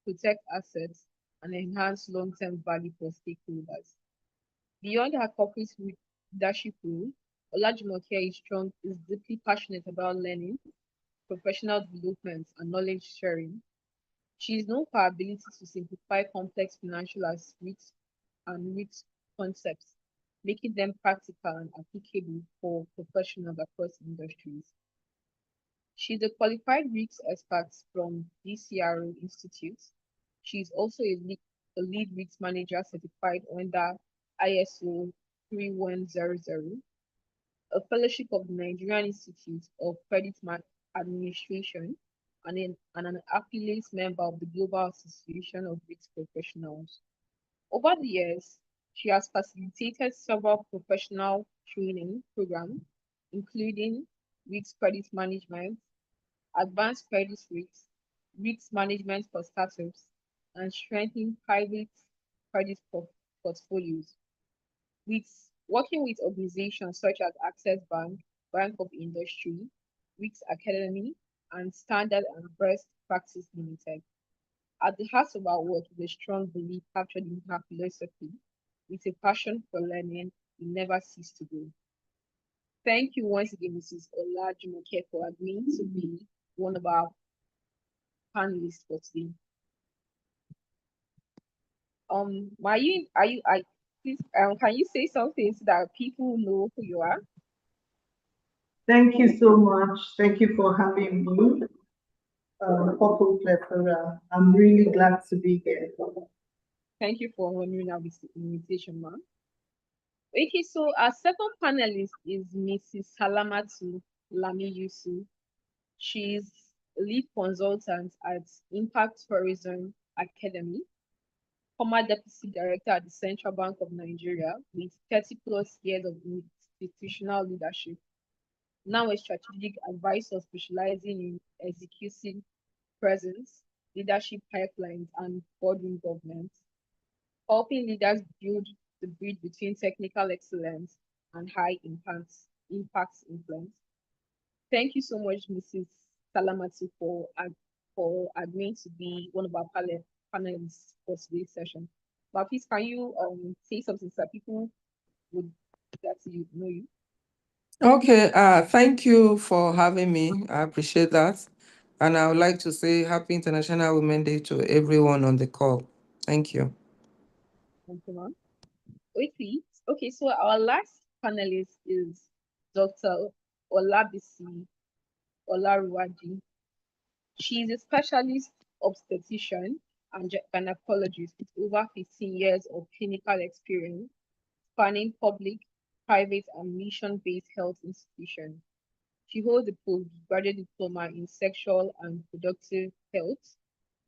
protect assets, and enhance long-term value for stakeholders. Beyond her corporate leadership role, Olajumoke is deeply passionate about learning, professional development, and knowledge sharing. She is known for her ability to simplify complex financial and risk concepts, making them practical and applicable for professionals across industries. She's a qualified risk expert from DCRO Institute. She is also a lead risk manager certified under ISO 3100, a fellowship of the Nigerian Institute of Administration, and an affiliate member of the Global Association of Risk Professionals. Over the years, she has facilitated several professional training programs, including risk credit management, advanced credit risk management for startups, and strengthening private credit portfolios. With working with organizations such as Access Bank, Bank of Industry, Risk Academy, and Standard and Best Practice Limited. At the heart of our work is a strong belief captured in her philosophy, with a passion for learning we never cease to grow. Thank you once again, Mrs. Olajumoke, for agreeing to be one of our panelists for today. Please, can you say something so that people know who you are? Thank you so much. Thank you for having me, Purple Plethora. I'm really glad to be here. Thank you for honoring our invitation, ma'am. Okay, so our second panelist is Mrs. Salamatu Lami Yusuf. She's a lead consultant at Impact Tourism Academy, former deputy director at the Central Bank of Nigeria with 30 plus years of institutional leadership. Now a strategic advisor specializing in executive presence, leadership pipelines, and boardroom governance, helping leaders build the bridge between technical excellence and high impact influence. Thank you so much, Mrs. Salamati, for agreeing to be one of our panelists for today's session. But please, can you say something so that people would get to know you? Okay, thank you for having me. I appreciate that. And I would like to say Happy International Women's Day to everyone on the call. Thank you. Thank you, ma'am. Wait, please. Okay, so our last panelist is Dr. Olabisi Olaruwaji. She is a specialist obstetrician and gynecologist with over 15 years of clinical experience spanning public, private, and mission-based health institutions. She holds a postgraduate diploma in sexual and reproductive health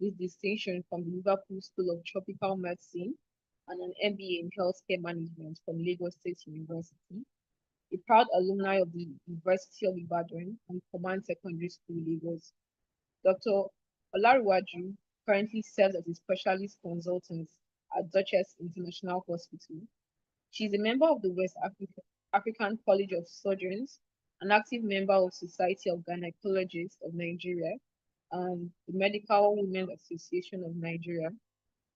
with distinction from the Liverpool School of Tropical Medicine and an MBA in healthcare management from Lagos State University. A proud alumni of the University of Ibadan and Command Secondary School, Lagos. Dr. Olaruwaju currently serves as a specialist consultant at Duchess International Hospital. She is a member of the African College of Surgeons, an active member of Society of Gynecologists of Nigeria, and the Medical Women Association of Nigeria.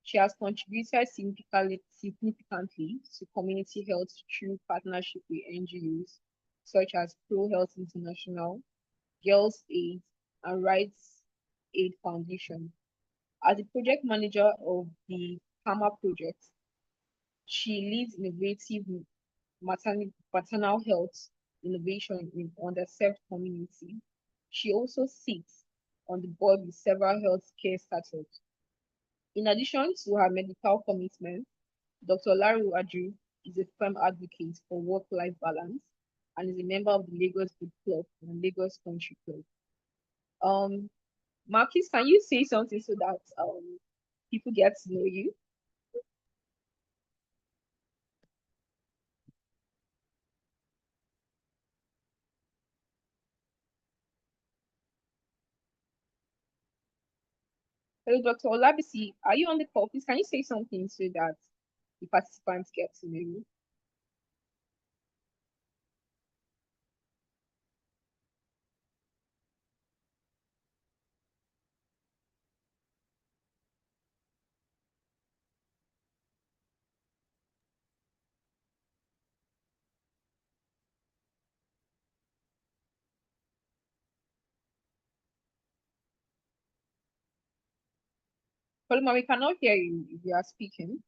She has contributed significantly to community health through partnership with NGOs such as Pro Health International, Girls Aid, and Rights Aid Foundation. As the project manager of the PAMA project, she leads innovative maternal health innovation in underserved community. She also sits on the board with several healthcare startups. In addition to her medical commitment, Dr. Larry Adu is a firm advocate for work-life balance and is a member of the Lagos Book Club and Lagos Country Club. Marquis, can you say something so that people get to know you? Hello, Dr. Olabisi, are you on the call? Please, can you say something so that the participants get to know you? Paloma, we cannot hear you if you are speaking.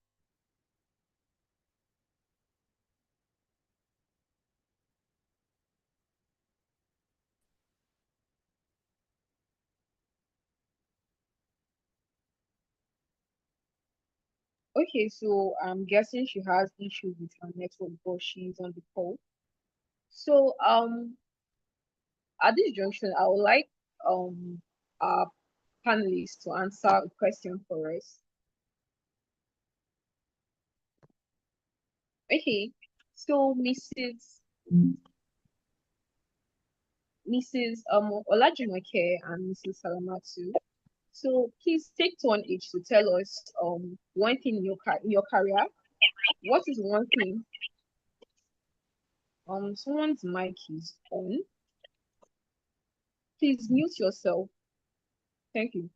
Okay, so I'm guessing she has issues with her network, but she's on the call. So at this junction, I would like our panelists to answer a question for us. Okay, so Mrs. Olajumoke and Mrs. Salamatu. So please take turn each to tell us one thing in your career. What is one thing? Someone's mic is on. Please mute yourself. Thank you.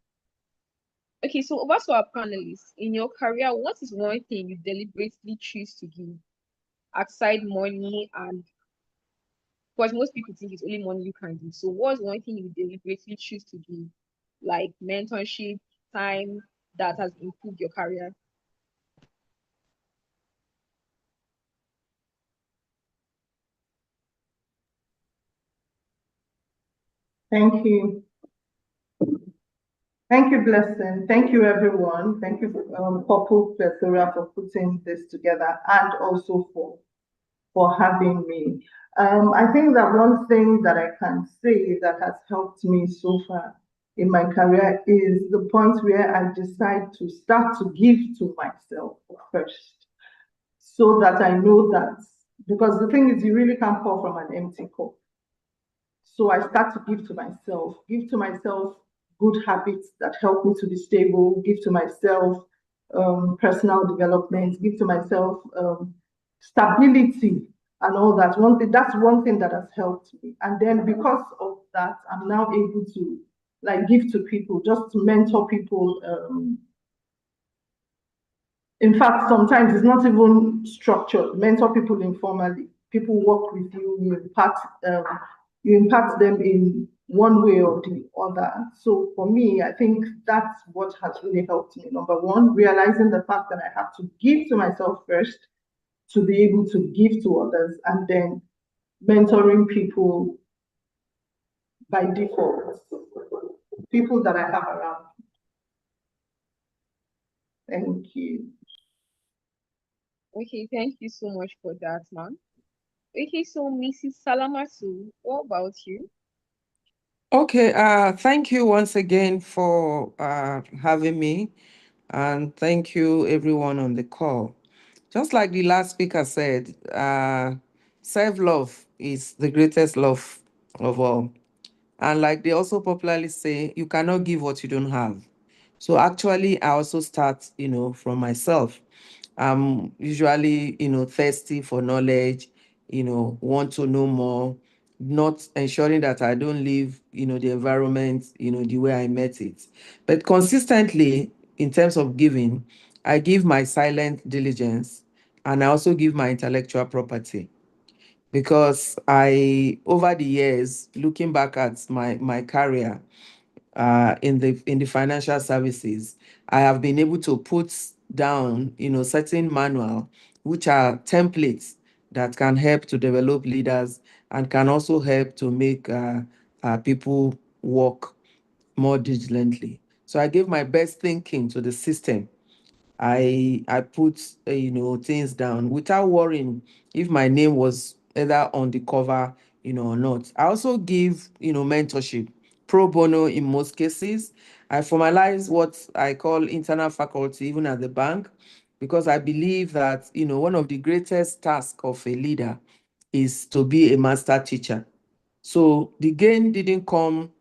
Okay, so over to our panelists. In your career, what is one thing you deliberately choose to give aside money and because most people think it's only money you can give. So what's one thing you deliberately choose to give? Like mentorship, time that has improved your career? Thank you. Thank you, Blessing. Thank you, everyone. Thank you, Purple Plethora, for putting this together and also for having me. I think that one thing that I can say that has helped me so far in my career is the point where I decide to start to give to myself first, so that I know that, because the thing is, you really can't pour from an empty cup. So I start to give to myself good habits that help me to be stable, give to myself personal development, give to myself stability and all that. That's one thing that has helped me. And then because of that, I'm now able to like give to people, just to mentor people. In fact, sometimes it's not even structured. Mentor people informally. People work with you, you impact them in one way or the other. So for me, I think that's what has really helped me. Number one, realizing the fact that I have to give to myself first to be able to give to others, and then mentoring people by default, people that I have around. Thank you. Okay, thank you so much for that, ma'am. Okay, so Mrs. Salamatu, what about you? Okay, thank you once again for having me, and thank you everyone on the call. Just like the last speaker said, self-love is the greatest love of all. And like they also popularly say, you cannot give what you don't have. So actually, I also start, from myself. I'm usually, thirsty for knowledge, want to know more, not ensuring that I don't leave, the environment, the way I met it. But consistently, in terms of giving, I give my silent diligence and I also give my intellectual property because over the years, looking back at my career, in the financial services, I have been able to put down, certain manual, which are templates that can help to develop leaders and can also help to make people work more diligently. So I gave my best thinking to the system. I put things down without worrying if my name was either on the cover or not. I also give mentorship pro bono in most cases. I formalize what I call internal faculty even at the bank, because I believe that one of the greatest tasks of a leader is to be a master teacher. So the gain didn't come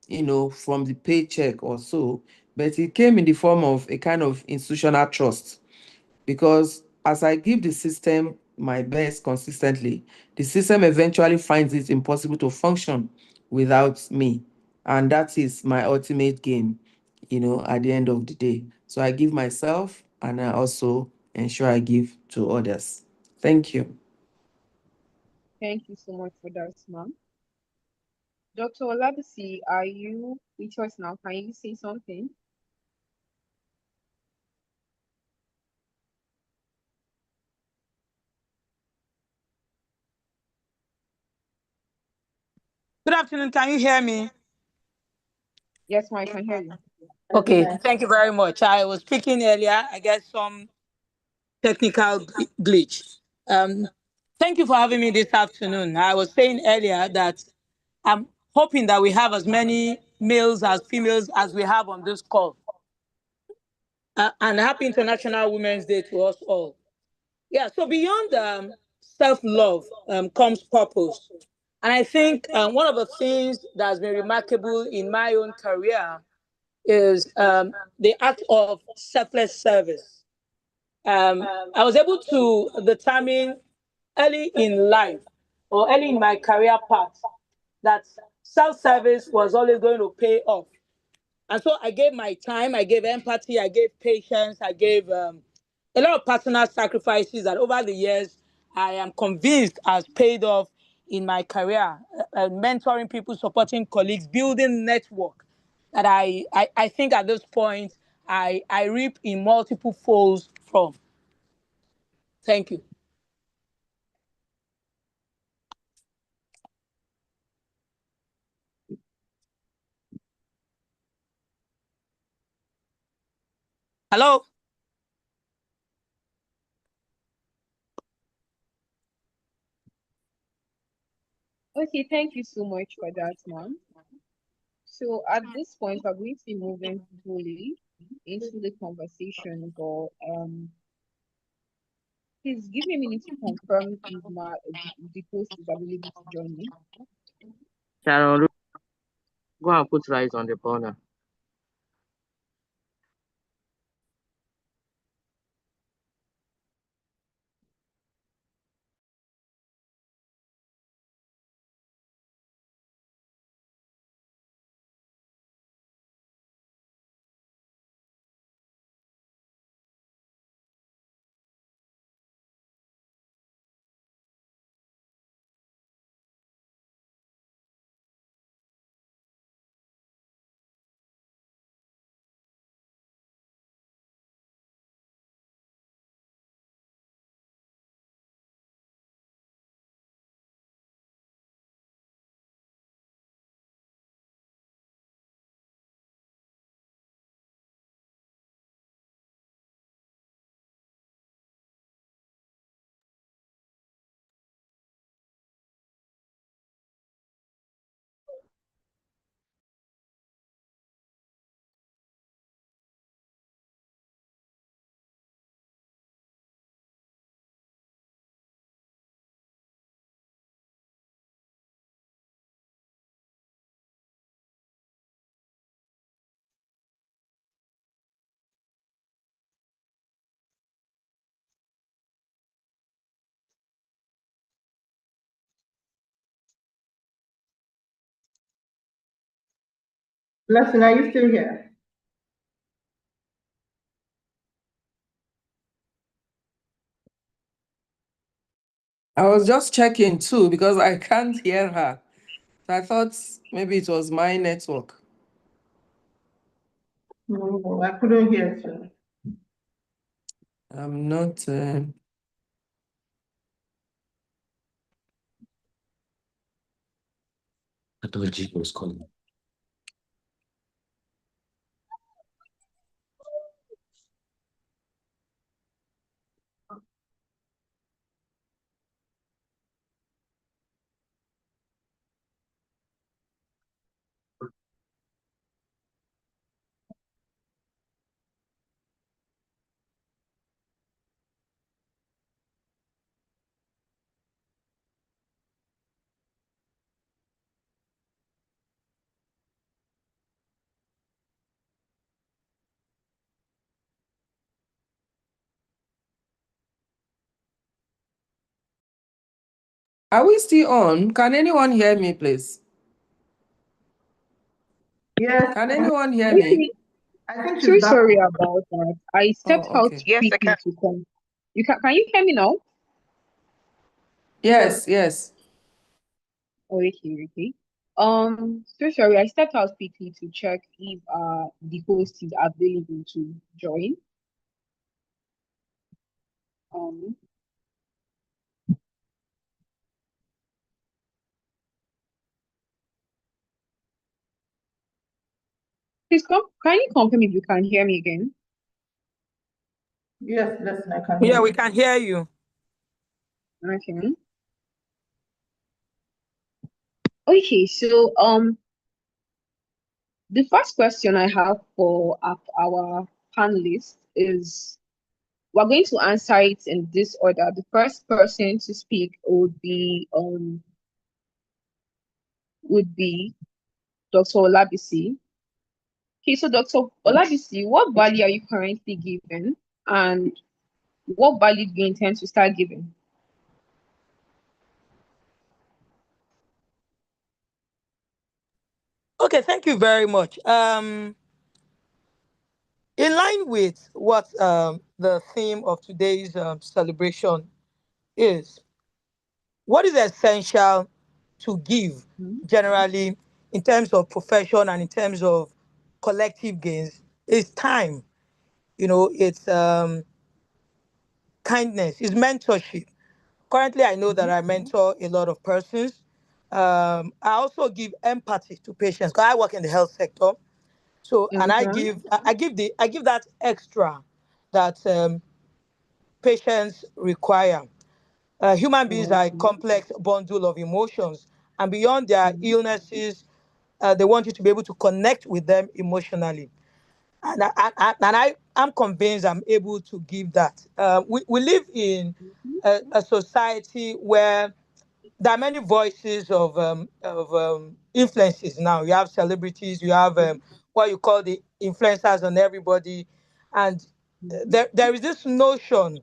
from the paycheck or so, but it came in the form of a kind of institutional trust. Because as I give the system my best consistently, the system eventually finds it impossible to function without me. And that is my ultimate gain, at the end of the day. So I give myself and I also ensure I give to others. Thank you. Thank you so much for that, ma'am. Dr. Olabisi, are you with us now? Can you say something? Good afternoon. Can you hear me? Yes, ma, I can hear you. Okay, thank you very much. I was speaking earlier. I guess some technical glitch. Um, Thank you for having me this afternoon. I was saying earlier that I'm hoping that we have as many males as females as we have on this call. And happy International Women's Day to us all. Yeah, so beyond self-love comes purpose. And I think one of the things that has been remarkable in my own career is the act of selfless service. I was able to determine early in life or early in my career path that self-service was always going to pay off. And so I gave my time, I gave empathy, I gave patience, I gave a lot of personal sacrifices that over the years I am convinced has paid off in my career, mentoring people, supporting colleagues, building network that I think at this point I reap in multiple folds from. Thank you. Hello? Okay, thank you so much for that, ma'am. So at this point, we're going to be moving fully into the conversation, but please give me a minute to confirm if the post is available to join me. Sharon, go and put rice on the burner. Blessing, are you still here? I was just checking too because I can't hear her. So I thought maybe it was my network. No, I couldn't hear you. I'm not. I thought Jeep was calling. Are we still on? Can anyone hear me, please? Yes, Can anyone hear me? Okay, I think so she's back. sorry about that. I stepped Oh, out okay. Yes, I quickly can. to come. Can you hear me now? Yes, yes. Oh, okay, okay. So sorry, I stepped out quickly to check if the host is available to join. Um, Please can you confirm if you can hear me again? Yes, listen, I can hear Yeah, you. we can hear you. Okay. Okay, so the first question I have for our panelists is we're going to answer it in this order. The first person to speak would be Dr. Olabisi. Okay, so Dr. Olabisi, what value are you currently giving, and what value do you intend to start giving? Okay, thank you very much. In line with what the theme of today's celebration is, what is essential to give generally in terms of profession and in terms of collective gains is time. It's kindness, it's mentorship. Currently, I know that I mentor a lot of persons. I also give empathy to patients because I work in the health sector. So, and Okay. I give that extra that patients require. Human beings are a Okay. complex bundle of emotions, and beyond their illnesses, they want you to be able to connect with them emotionally. I'm convinced I'm able to give that. We live in a society where there are many voices of influences now. You have celebrities, you have what you call the influencers on everybody, and there is this notion,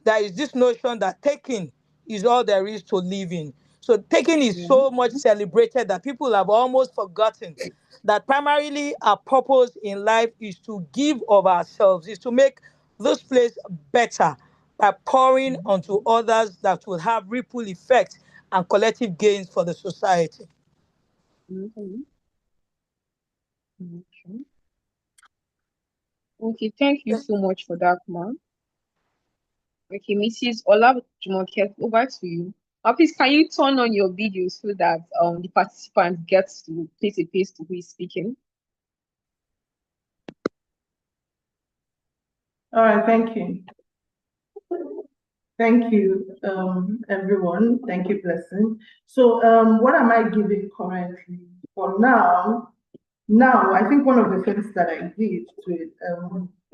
that taking is all there is to living. So taking is Yeah. so much celebrated that people have almost forgotten that primarily our purpose in life is to give of ourselves, is to make this place better by pouring onto others that will have ripple effects and collective gains for the society. Okay. Okay. Okay, thank you so much for that, ma'am. Okay, Mrs. Olajumoke, over to you. Please, can you turn on your video so that the participant gets to place a face to who is speaking? All right, thank you. Thank you, everyone. Thank you, Blessing. So, what am I giving currently? For now, I think one of the things that I give to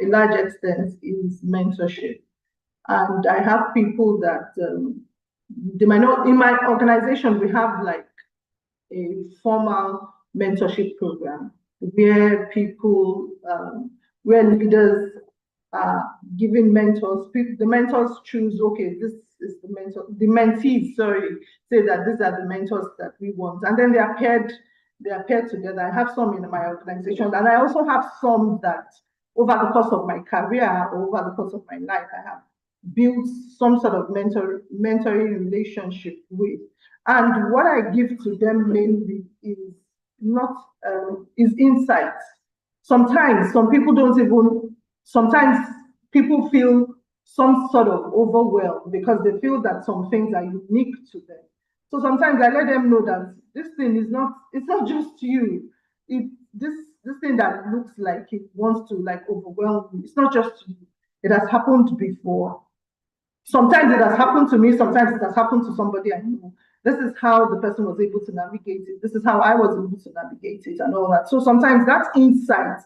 a large extent is mentorship. And I have people that they might not, in my organization, we have like a formal mentorship program where people, where leaders are giving mentors. The mentors choose, okay, this is the mentor, the mentees, sorry, say that these are the mentors that we want. And then they are paired together. I have some in my organization, and I also have some that over the course of my career or over the course of my life, I have built some sort of mentoring relationship with. And what I give to them mainly is not is insights. Sometimes some people don't even. Sometimes people feel some sort of overwhelmed because they feel that some things are unique to them. So sometimes I let them know that this thing is not. It's not just you. This thing that looks like it wants to like overwhelm you. It's not just you. It has happened before. Sometimes it has happened to me, sometimes it has happened to somebody I know. This is how the person was able to navigate it. This is how I was able to navigate it and all that. So sometimes that insight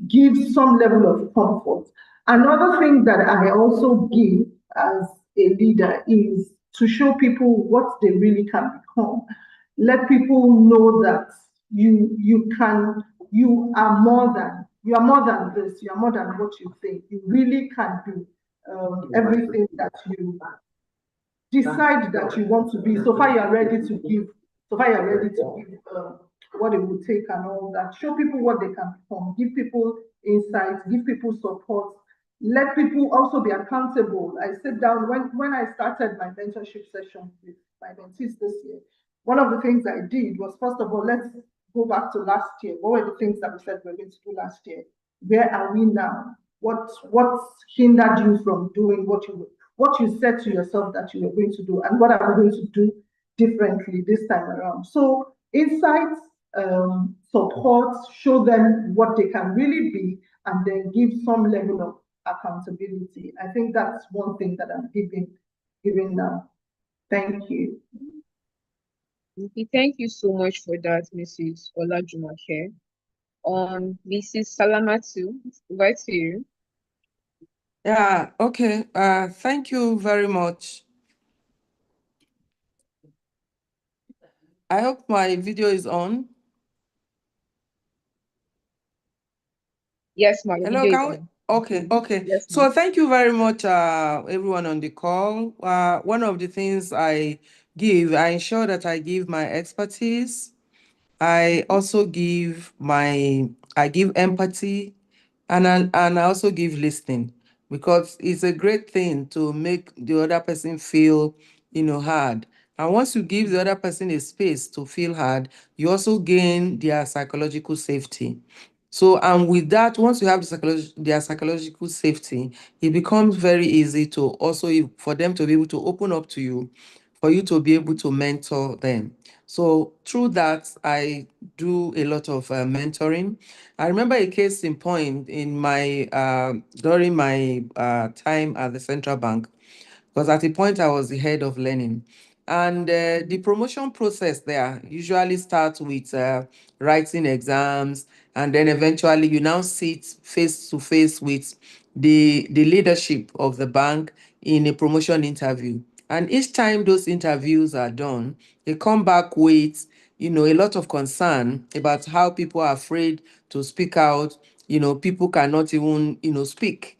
gives some level of comfort. Another thing that I also give as a leader is to show people what they really can become. Let people know that you are more than this, you are more than what you think. You really can do everything that you decide that you want to be. So far, you are ready to give. So far, you are ready to give what it will take and all that. Show people what they can become. Give people insights. Give people support. Let people also be accountable. I sit down when I started my mentorship session with my mentees this year. One of the things I did was, first of all, let's go back to last year. What were the things that we said we were going to do last year? Where are we now? What hindered you from doing what you said to yourself that you were going to do, and what are we going to do differently this time around? So insights, support, show them what they can really be, and then give some level of accountability. I think that's one thing that I'm giving now. Thank you. Okay, thank you so much for that, Mrs. Olajumoke. Mrs. Salamatu, over to you. Yeah, okay. Thank you very much. I hope my video is on. Yes, my Hello, video is can we? on. Okay. Yes, So ma'am. thank you very much, everyone on the call. One of the things I ensure that I give my expertise. I also I give empathy, and I also give listening, because it's a great thing to make the other person feel, heard. And once you give the other person a space to feel heard, you also gain their psychological safety. So, and with that, once you have their psychological safety, it becomes very easy to also for them to be able to open up to you, for you to be able to mentor them. So through that, I do a lot of mentoring. I remember a case in point in my during my time at the central bank, because at the point I was the head of learning. And the promotion process there usually starts with writing exams, and then eventually you now sit face to face with the leadership of the bank in a promotion interview. And each time those interviews are done, they come back with, a lot of concern about how people are afraid to speak out. People cannot even, speak.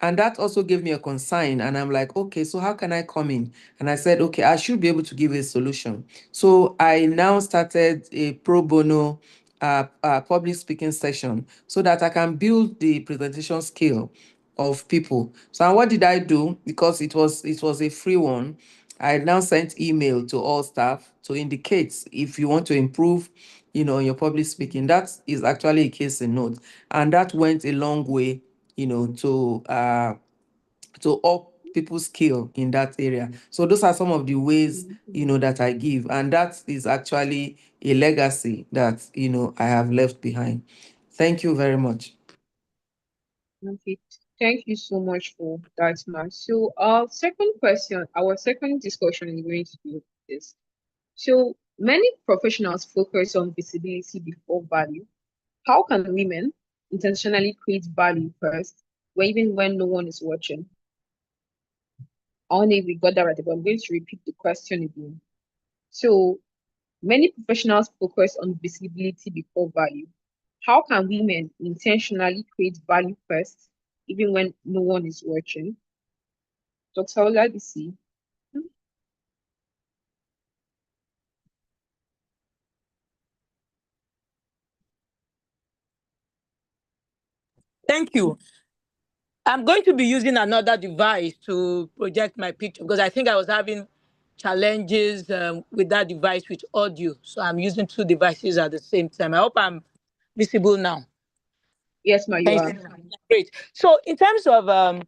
And that also gave me a concern. And I'm like, okay, so how can I come in? And I said, okay, I should be able to give a solution. So I now started a pro bono public speaking session so that I can build the presentation skill of people. So what did I do? Because it was a free one. I now sent email to all staff to indicate if you want to improve, your public speaking. That is actually a case in note. And that went a long way, to up people's skill in that area. So those are some of the ways, that I give. And that is actually a legacy that, I have left behind. Thank you very much. Okay, thank you so much for that, ma'am. So our second question, our second discussion is going to be this. So many professionals focus on visibility before value. How can women intentionally create value first, even when no one is watching? I don't know if we got that right, but I'm going to repeat the question again. So many professionals focus on visibility before value. How can women intentionally create value first, even when no one is watching? Dr. Olabisi. Thank you. I'm going to be using another device to project my picture because I think I was having challenges with that device with audio. So I'm using two devices at the same time. I hope I'm visible now. Yes, ma, you Thank are. you. Great. So in terms of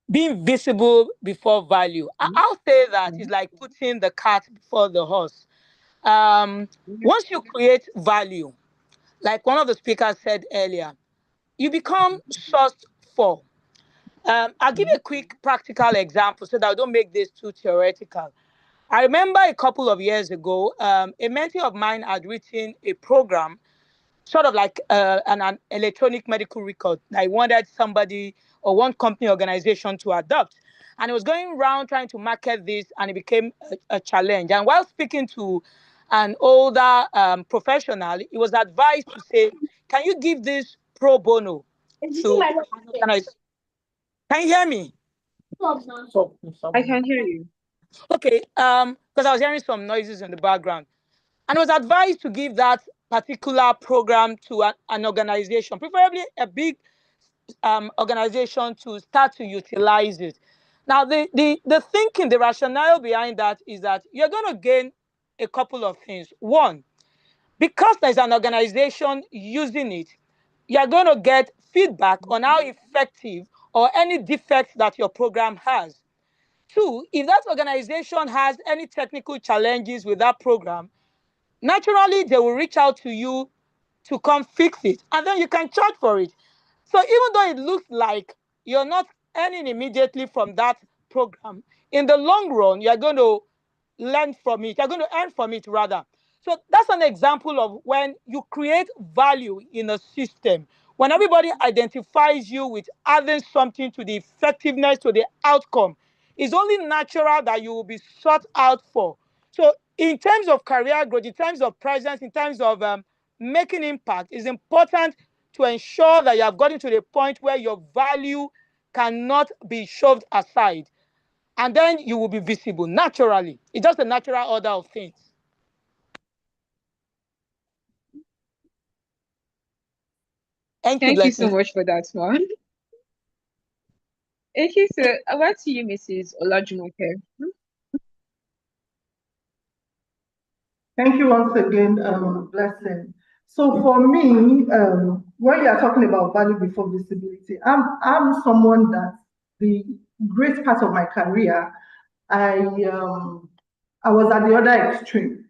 being visible before value, I'll say that it's like putting the cart before the horse. Once you create value, like one of the speakers said earlier, you become sourced for. I'll give you a quick practical example so that I don't make this too theoretical. I remember a couple of years ago, a mentee of mine had written a program, sort of like an electronic medical record. I wanted somebody or one company organization to adopt. And it was going around trying to market this, and it became a challenge. And while speaking to an older professional, it was advised to say, can you give this pro bono to an organization? Can you hear me? I can hear you. Okay, because I was hearing some noises in the background. And it was advised to give that particular program to an organization, preferably a big organization, to start to utilize it. Now, the thinking, the rationale behind that is that you're going to gain a couple of things. One, because there's an organization using it, you're going to get feedback on how effective or any defects that your program has. Two, if that organization has any technical challenges with that program, naturally they will reach out to you to come fix it, and then you can charge for it. So even though it looks like you're not earning immediately from that program, in the long run, you're going to learn from it. You're going to earn from it rather. So that's an example of when you create value in a system. When everybody identifies you with adding something to the effectiveness, to the outcome, it's only natural that you will be sought out for. So in terms of career growth, in terms of presence, in terms of making impact, it's important to ensure that you have gotten to the point where your value cannot be shoved aside, and then you will be visible naturally. It's just a natural order of things. Thank you, Thank you so Blessing. much for that one. Okay, so over to you, Mrs. Olajumoke. Thank you once again, Blessing. So for me, when you are talking about value before visibility, I'm someone that the great part of my career, I was at the other extreme.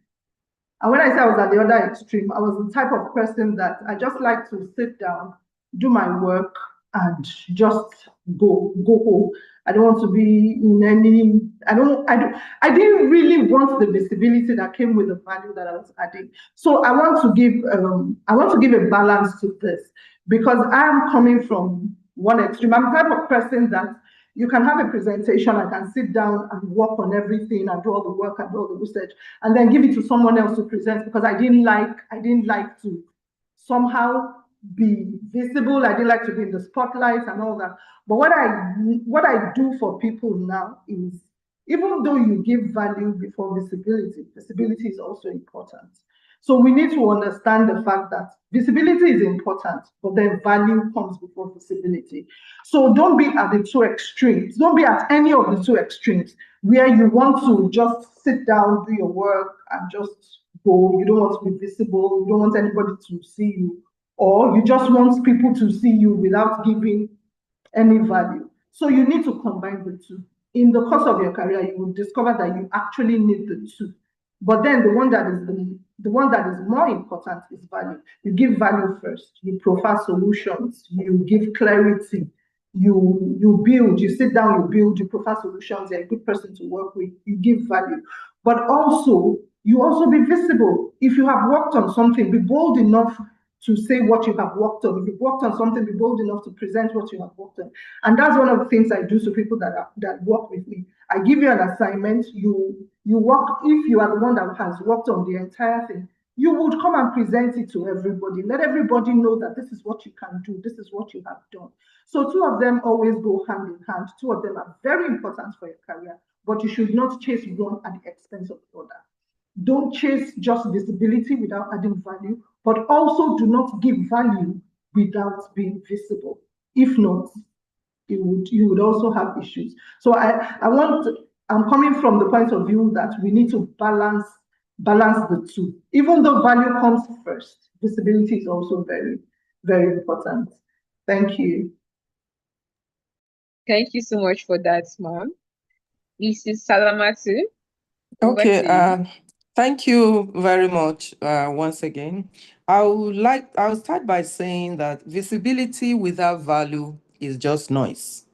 And when I say I was at the other extreme, I was the type of person that I just like to sit down, do my work, and just go home. I don't want to be in any. I didn't really want the visibility that came with the value that I was adding. So I want to give a balance to this, because I am coming from one extreme. I'm the type of person that you can have a presentation, I can sit down and work on everything and do all the work and do all the research, and then give it to someone else to present, because I didn't like to somehow be visible. I didn't like to be in the spotlight and all that. But what I do for people now is, even though you give value before visibility, visibility is also important. So we need to understand the fact that visibility is important, but then value comes before visibility. So don't be at the two extremes. Don't be at any of the two extremes where you want to just sit down, do your work, and just go. You don't want to be visible. You don't want anybody to see you, or you just want people to see you without giving any value. So you need to combine the two. In the course of your career, you will discover that you actually need the two. But then the one that is more important is value. You give value first. You profile solutions. You give clarity. You build. You sit down. You build. You profile solutions. You're a good person to work with. You give value, but also you also be visible. If you have worked on something, be bold enough to say what you have worked on. If you've worked on something, be bold enough to present what you have worked on. And that's one of the things I do to people that work with me. I give you an assignment, you work. If you are the one that has worked on the entire thing, you would come and present it to everybody. Let everybody know that this is what you can do, this is what you have done. So two of them always go hand in hand. Two of them are very important for your career, but you should not chase one at the expense of the other. Don't chase just visibility without adding value, but also do not give value without being visible. If not, you would also have issues. So I'm coming from the point of view that we need to balance the two. Even though value comes first, visibility is also very, very important. Thank you. Thank you so much for that, ma'am. Mrs. Salamatu. Okay, thank you very much once again. I'll start by saying that visibility without value is just noise.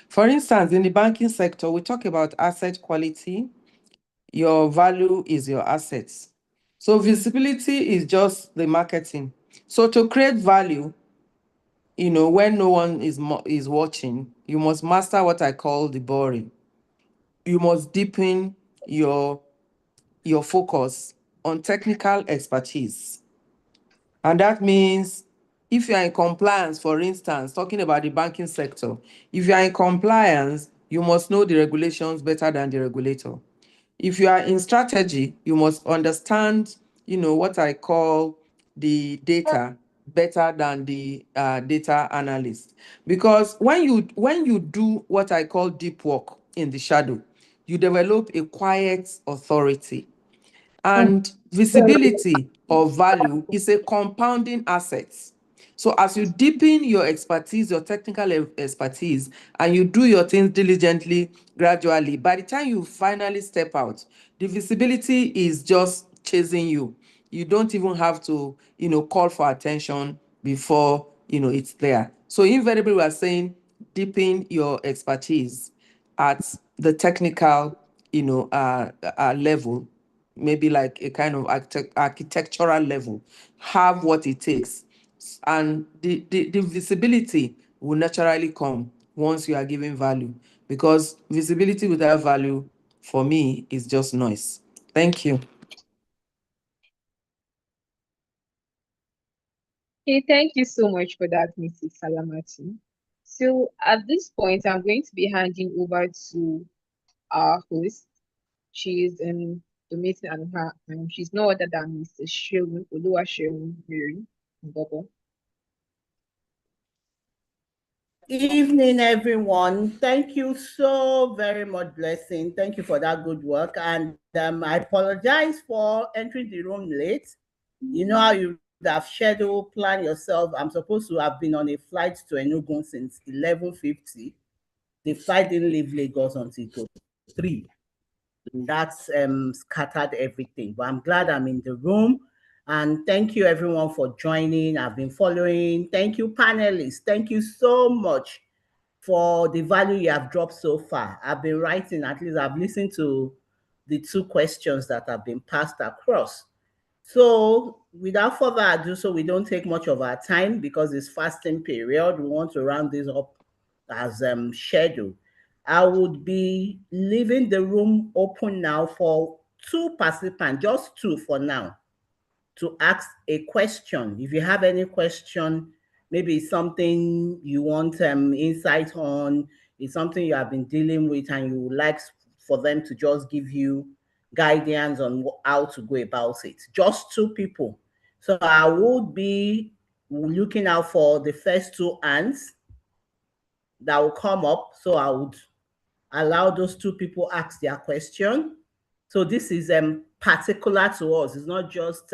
For instance, in the banking sector, we talk about asset quality. Your value is your assets. So visibility is just the marketing. So to create value, when no one is watching, you must master what I call the boring. You must deepen your focus on technical expertise. And that means if you are in compliance, for instance, talking about the banking sector, if you are in compliance, you must know the regulations better than the regulator. If you are in strategy, you must understand, what I call the data better than the data analyst. Because when you do what I call deep work in the shadow, you develop a quiet authority. And visibility of value is a compounding asset. So as you deepen your expertise, your technical expertise, and you do your things diligently, gradually, by the time you finally step out, the visibility is just chasing you. You don't even have to, call for attention before, it's there. So invariably, we are saying deepen your expertise at the technical, level, maybe like a kind of architectural level. Have what it takes, and the visibility will naturally come once you are giving value, because visibility without value for me is just noise. Thank you. Okay, thank you so much for that, Mrs. Salamati. So at this point, I'm going to be handing over to our host. She is in the meeting, and she's no other than Mr. Shehu Oluwaseun Mary Bobo. Evening, everyone. Thank you so very much, Blessing. Thank you for that good work. And I apologize for entering the room late. You know how you have scheduled, plan yourself. I'm supposed to have been on a flight to Enugu since 11:50. The flight didn't leave Lagos until 3. That's scattered everything. But I'm glad I'm in the room. And thank you everyone for joining. I've been following. Thank you, panelists. Thank you so much for the value you have dropped so far. I've been writing, at least I've listened to the 2 questions that have been passed across. So without further ado, so we don't take much of our time because it's fasting period, we want to round this up as scheduled. I would be leaving the room open now for 2 participants, just 2 for now, to ask a question. If you have any question, maybe it's something you want insight on, it's something you have been dealing with and you would like for them to just give you guidance on how to go about it. Just 2 people. So I would be looking out for the first 2 hands that will come up. So I would allow those 2 people ask their question. So this is particular to us. It's not just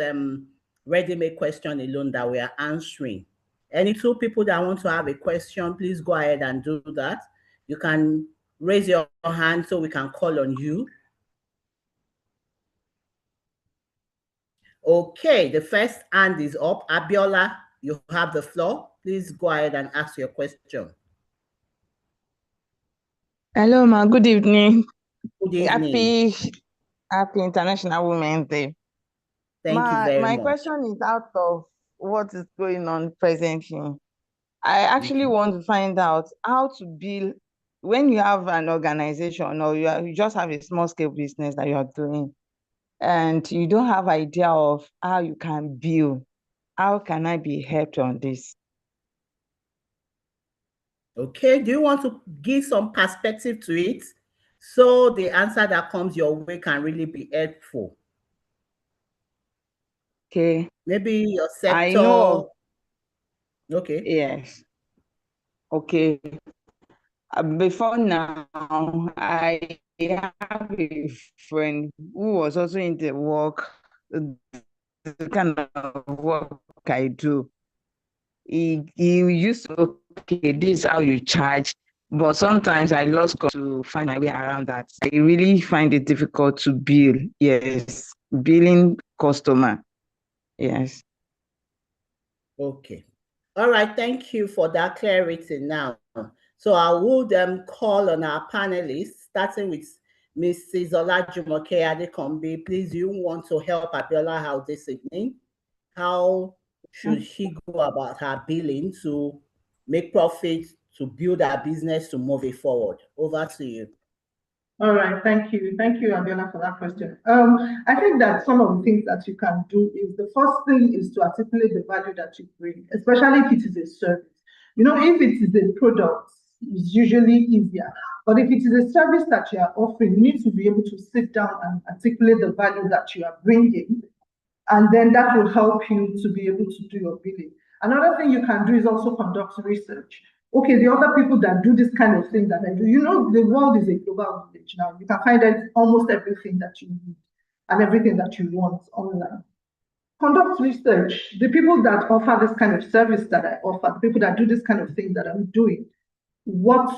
ready-made question alone that we are answering. Any 2 people that want to have a question, please go ahead and do that. You can raise your hand so we can call on you. Okay, the first hand is up. Abiola, you have the floor. Please go ahead and ask your question. Hello, ma. Good evening. Good evening. Happy International Women's Day. Thank you very much. My question is out of what is going on presently. I actually want to find out how to build, when you have an organization or you just have a small scale business that you are doing and you don't have idea of how you can build, how can I be helped on this? Okay, do you want to give some perspective to it so the answer that comes your way can really be helpful? Okay. Maybe your sector. I know. Okay. Yes. Okay. Before now, I have a friend who was also in the work, the kind of work I do. He used to, okay, this is how you charge, but sometimes I lost to find my way around that. I really find it difficult to bill. Yes, billing customer. Yes. Okay. All right. Thank you for that clarity now. So I would call on our panelists, starting with Mrs. Olajumoke Adekombi. Please, you want to help Abiola out this evening? How should she go about her billing to make profit, to build her business, to move it forward? Over to you. All right, thank you. Thank you, Abiola, for that question. I think that some of the things that you can do is, the first thing is to articulate the value that you bring, especially if it is a service. You know, if it is a product, it's usually easier. But if it is a service that you are offering, you need to be able to sit down and articulate the value that you are bringing. And then that will help you to be able to do your billing. Another thing you can do is also conduct research. Okay, the other people that do this kind of thing that I do, you know, the world is a global village now. You can find out almost everything that you need and everything that you want online. Conduct research. The people that offer this kind of service that I offer, the people that do this kind of thing that I'm doing, what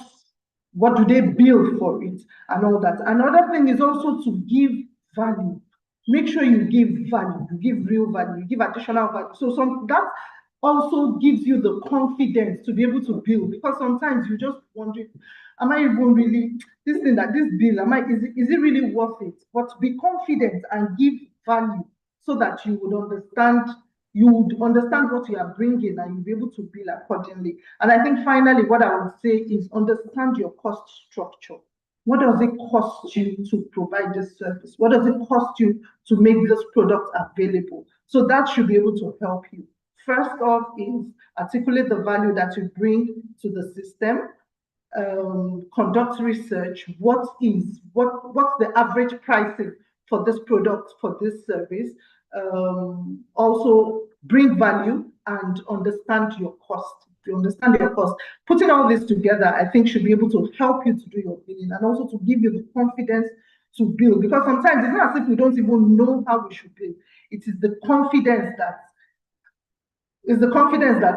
do they bill for it and all that. Another thing is also to give value. make sure you give value, you give real value, you give additional value. So that also gives you the confidence to be able to build, because sometimes you just wonder, am I even really, this bill, is it really worth it? But be confident and give value so that you would understand what you are bringing, and you'll be able to bill accordingly. And I think finally, what I would say is understand your cost structure. What does it cost you to provide this service? What does it cost you to make this product available? So that should be able to help you. First off is articulate the value that you bring to the system. Conduct research. What's the average pricing for this product, for this service? Also bring value and understand your cost. If you understand your cost, putting all this together, I think should be able to help you to do your billing, and also to give you the confidence to build. Because sometimes it's not as if we don't even know how we should build. It is the confidence that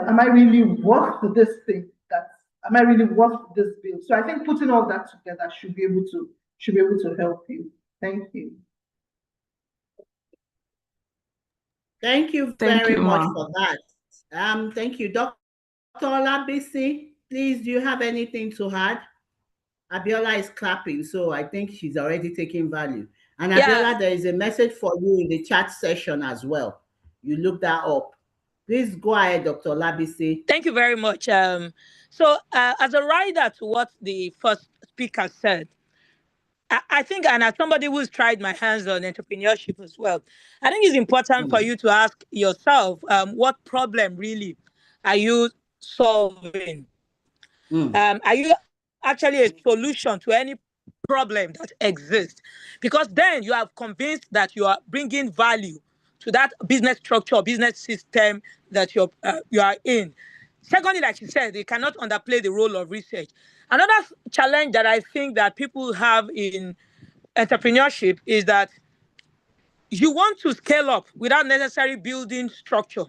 am I really worth this thing? Am I really worth this bill? So I think putting all that together should be able to help you. Thank you. Thank you very much for that. Thank you. Dr. Olabisi, please, do you have anything to add? Abiola is clapping, so I think she's already taking value. And Abiola, there is a message for you in the chat session as well. You look that up. Please go ahead, Dr. Olabisi. Thank you very much. So as a rider to what the first speaker said, I think, and as somebody who's tried my hands on entrepreneurship as well, I think it's important for you to ask yourself, what problem really are you solving? Are you actually a solution to any problem that exists? Because then you are convinced that you are bringing value to that business structure, business system that you are in. Secondly, like you said, you cannot underplay the role of research. Another challenge that I think that people have in entrepreneurship is that you want to scale up without necessarily building structure.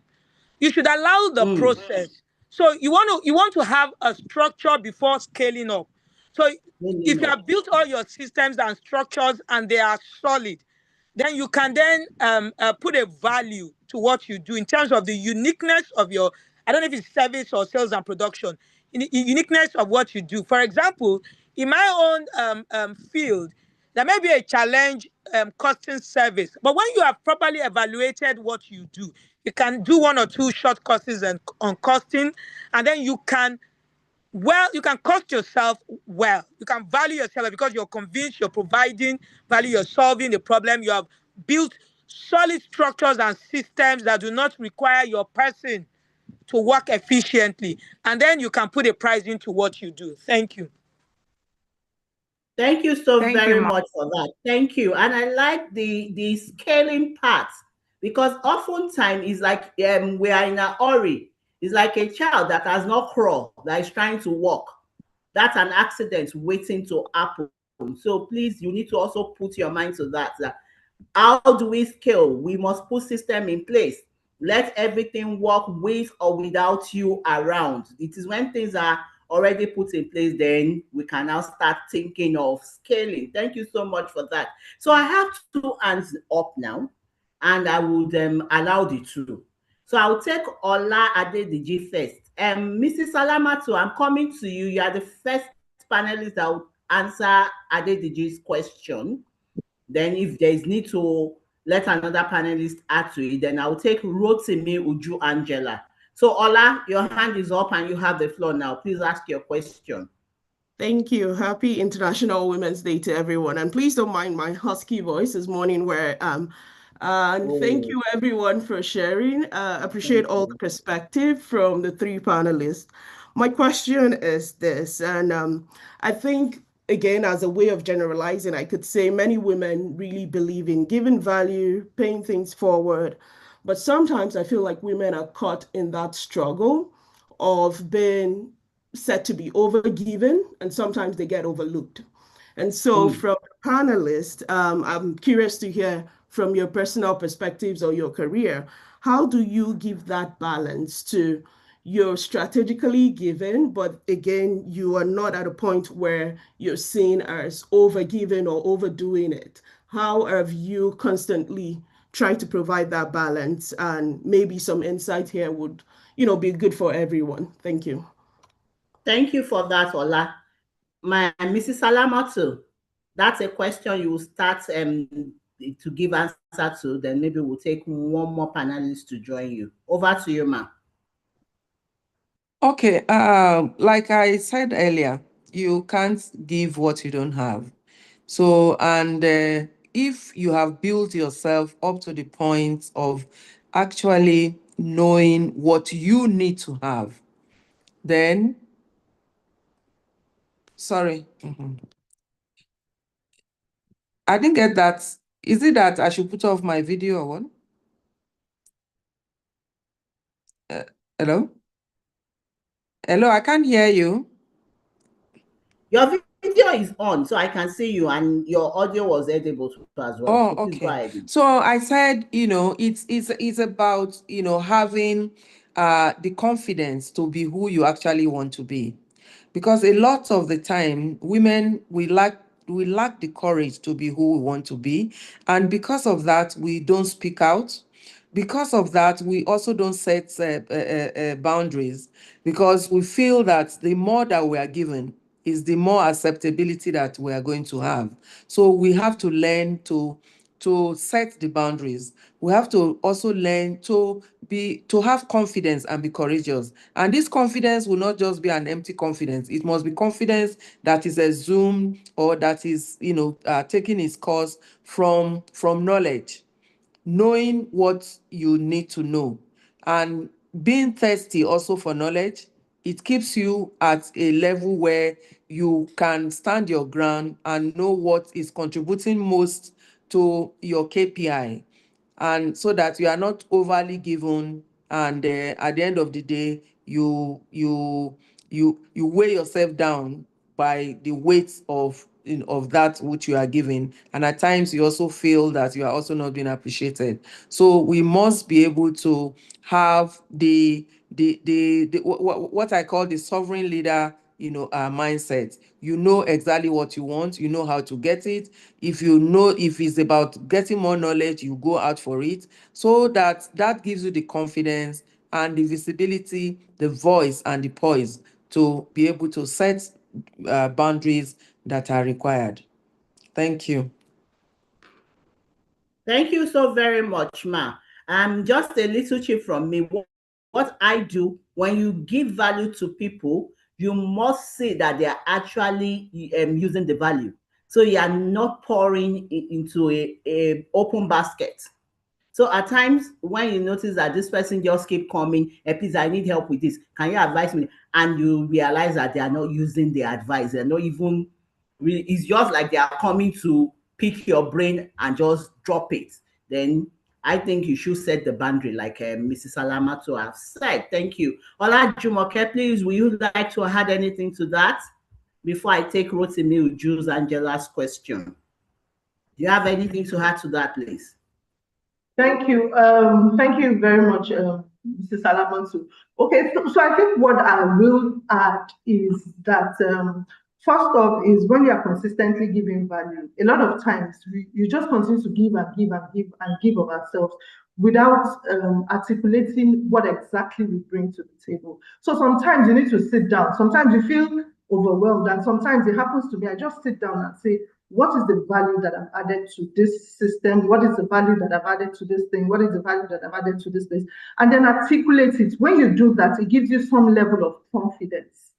You should allow the process. So you want to have a structure before scaling up. So if you have built all your systems and structures and they are solid, then you can then put a value to what you do in terms of the uniqueness of your, I don't know if it's service or sales and production, uniqueness of what you do. For example, in my own field, there may be a challenge costing service, but when you have properly evaluated what you do, you can do 1 or 2 short courses on costing, and then you can cost yourself well. You can value yourself because you're convinced you're providing value, you're solving the problem. You have built solid structures and systems that do not require your person to work efficiently. And then you can put a price into what you do. Thank you. Thank you very much for that. Thank you. And I like the scaling part, because oftentimes it's like we are in a hurry. It's like a child that has not crawled, that is trying to walk. That's an accident waiting to happen. So please, you need to also put your mind to that. How do we scale? We must put system in place. Let everything work with or without you around. It is when things are already put in place, then we can now start thinking of scaling. Thank you so much for that. So I have 2 hands up now, and I would allow the 2. So I'll take Ola Adediji first. Mrs. Salamatu, I'm coming to you. You are the first panelist that will answer Adediji's question. Then if there is need to let another panelist add to it, then I'll take Rotimi Uju Angela. So Ola, your hand is up and you have the floor now. Please ask your question. Thank you. Happy International Women's Day to everyone. And please don't mind my husky voice this morning where I am. And thank you everyone for sharing. Appreciate all the perspective from the 3 panelists. My question is this, and I think, again, as a way of generalizing, I could say many women really believe in giving value, paying things forward. But sometimes I feel like women are caught in that struggle of being said to be overgiven, and sometimes they get overlooked. And so from the panelists, I'm curious to hear from your personal perspectives or your career, how do you give that balance to you're strategically given, but again, you are not at a point where you're seen as overgiving or overdoing it? how have you constantly tried to provide that balance? And maybe some insight here would, be good for everyone. Thank you. Thank you for that, Ola. My Mrs. Salamatu, that's a question you will start to give answer to, then maybe we'll take one more panelist to join you. Over to you, ma'am. Okay, like I said earlier, you can't give what you don't have. So, and if you have built yourself up to the point of actually knowing what you need to have, then, sorry, I didn't get that. Is it that I should put off my video or what? Hello? Hello, I can't hear you. Your video is on, so I can see you, and your audio was edible as well. Oh, so please go okay. ahead. So I said, it's about, having the confidence to be who you actually want to be. Because a lot of the time, women, we lack the courage to be who we want to be. And because of that, we don't speak out. Because of that, we also don't set boundaries, because we feel that the more that we are given is the more acceptability that we are going to have. So we have to learn to set the boundaries. We have to also learn to have confidence and be courageous. And this confidence will not just be an empty confidence. It must be confidence that is assumed, or that is, taking its course from knowledge, knowing what you need to know, and being thirsty also for knowledge. It keeps you at a level where you can stand your ground and know what is contributing most to your KPI, and so that you are not overly given, and at the end of the day, you weigh yourself down by the weight of that which you are giving, and at times you also feel that you are also not being appreciated. So we must be able to have what I call the sovereign leader mindset. You know exactly what you want, you know how to get it. If it's about getting more knowledge, you go out for it, so that gives you the confidence and the visibility, the voice and the poise to be able to set boundaries that are required. Thank you. Thank you so very much, ma. Just a little tip from me. What I do, when you give value to people, you must see that they are actually using the value. So you are not pouring into a open basket. So at times when you notice that this person just keep coming, hey, please, I need help with this, can you advise me? And you realize that they are not using the advice. They're not even really, it's just like they are coming to pick your brain and just drop it. Then I think you should set the boundary, like Mrs. Salamatu have said. Thank you. Olajumoke, please, will you like to add anything to that before I take Rotimi Uju's Angela's question? Do you have anything to add to that, please? Thank you. Thank you very much, Mrs. Salamatu. Okay, so I think what I will add is that first off is when you are consistently giving value, a lot of times you just continue to give and give and give and give of ourselves without articulating what exactly we bring to the table. So sometimes you need to sit down. Sometimes you feel overwhelmed, and sometimes it happens to me. I just sit down and say, what is the value that I've added to this system? What is the value that I've added to this thing? What is the value that I've added to this place? And then articulate it. When you do that, it gives you some level of confidence.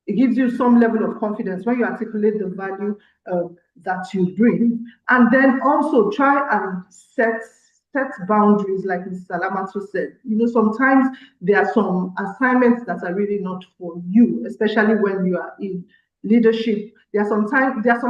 It gives you some level of confidence when you articulate the value that you bring. And then also try and set boundaries, like Mrs. Salamatu said. Sometimes there are some assignments that are really not for you, especially when you are in leadership. There are some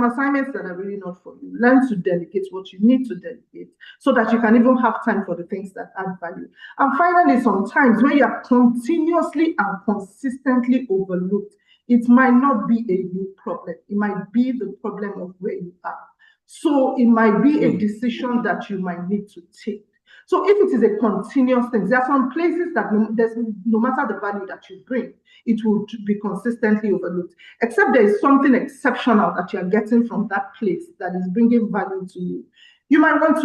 assignments that are really not for you. Learn to delegate what you need to delegate, so that you can even have time for the things that add value. And finally, sometimes when you are continuously and consistently overlooked, it might not be a new problem. It might be the problem of where you are. So it might be a decision that you might need to take. So if it is a continuous thing, there are some places that no matter the value that you bring, it will be consistently overlooked. Except there is something exceptional that you are getting from that place that is bringing value to you. You might want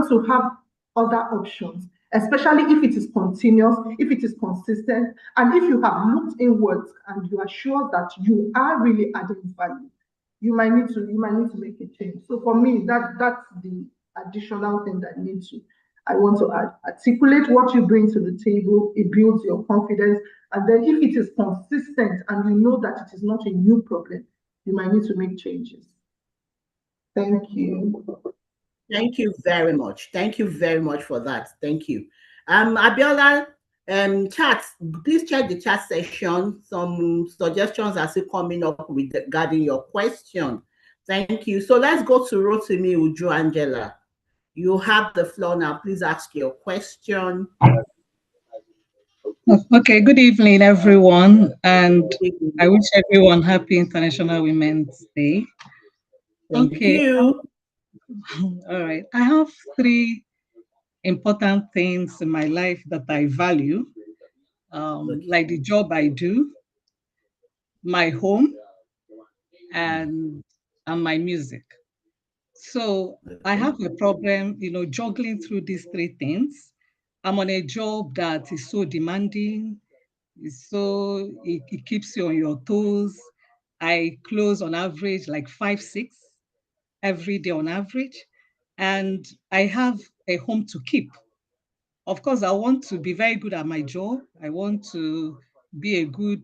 to have other options, especially if it is continuous, if it is consistent, and if you have looked inwards and you are sure that you are really adding value. You might need to make a change. So for me, that's the additional thing that I want to add. Articulate what you bring to the table. It builds your confidence. And then if it is consistent and you know that it is not a new problem, you might need to make changes. Thank you. Thank you very much. Thank you very much for that. Thank you. Abiola, chat, please check the chat section. Some suggestions are still coming up regarding your question. Thank you. So let's go to Rotimi Uju Angela. You have the floor now. Please ask your question. Okay, good evening, everyone. And I wish everyone happy International Women's Day. Thank you. All right. I have 3 important things in my life that I value, like the job I do, my home, and my music. So I have a problem, juggling through these 3 things. I'm on a job that is so demanding, it keeps you on your toes. I close on average like 5, 6 every day on average, and I have a home to keep. Of course, I want to be very good at my job. I want to be a good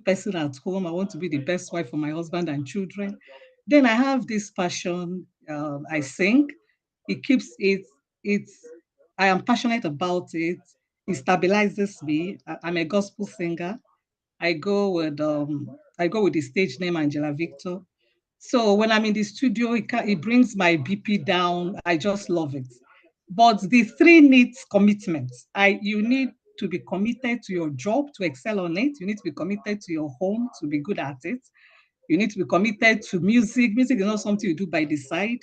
person at home. I want to be the best wife for my husband and children. Then I have this passion. I sing. It keeps it. I am passionate about it. It stabilizes me. I'm a gospel singer. I go with the stage name Angela Victor. So when I'm in the studio, it brings my BP down. I just love it. But the 3 needs commitment. You need to be committed to your job to excel on it. You need to be committed to your home to be good at it. You need to be committed to music. Music is not something you do by the side.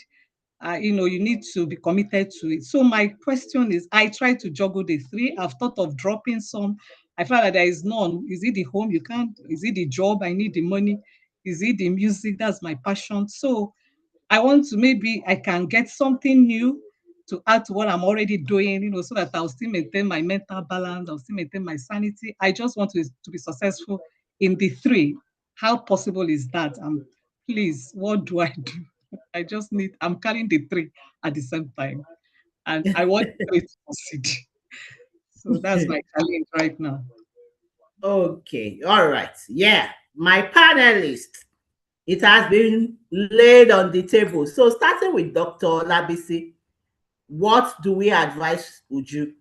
You need to be committed to it. So my question is, I try to juggle the 3. I've thought of dropping some. I feel like there is none. Is it the home? You can't. Is it the job? I need the money. Is it the music? That's my passion. So I want to, maybe I can get something new to add to what I'm already doing, so that I'll still maintain my mental balance. I'll still maintain my sanity. I just want to be successful in the 3. How possible is that? Please, what do I do? I'm carrying the 3 at the same time. And I want it to succeed. So that's my challenge right now. Okay, all right. Yeah, my panelists, it has been laid on the table. So starting with Dr. Olabisi, what do we advise Uju?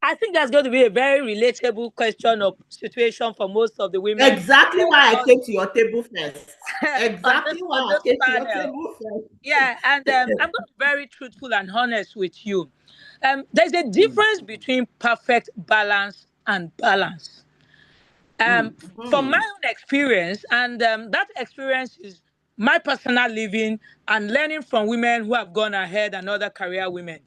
I think that's going to be a very relatable question or situation for most of the women. Exactly why I came to your table first. Exactly why I came to your table first. Yeah, and I'm going to be very truthful and honest with you. There's a difference between perfect balance and balance. From my own experience, and that experience is my personal living and learning from women who have gone ahead and other career women.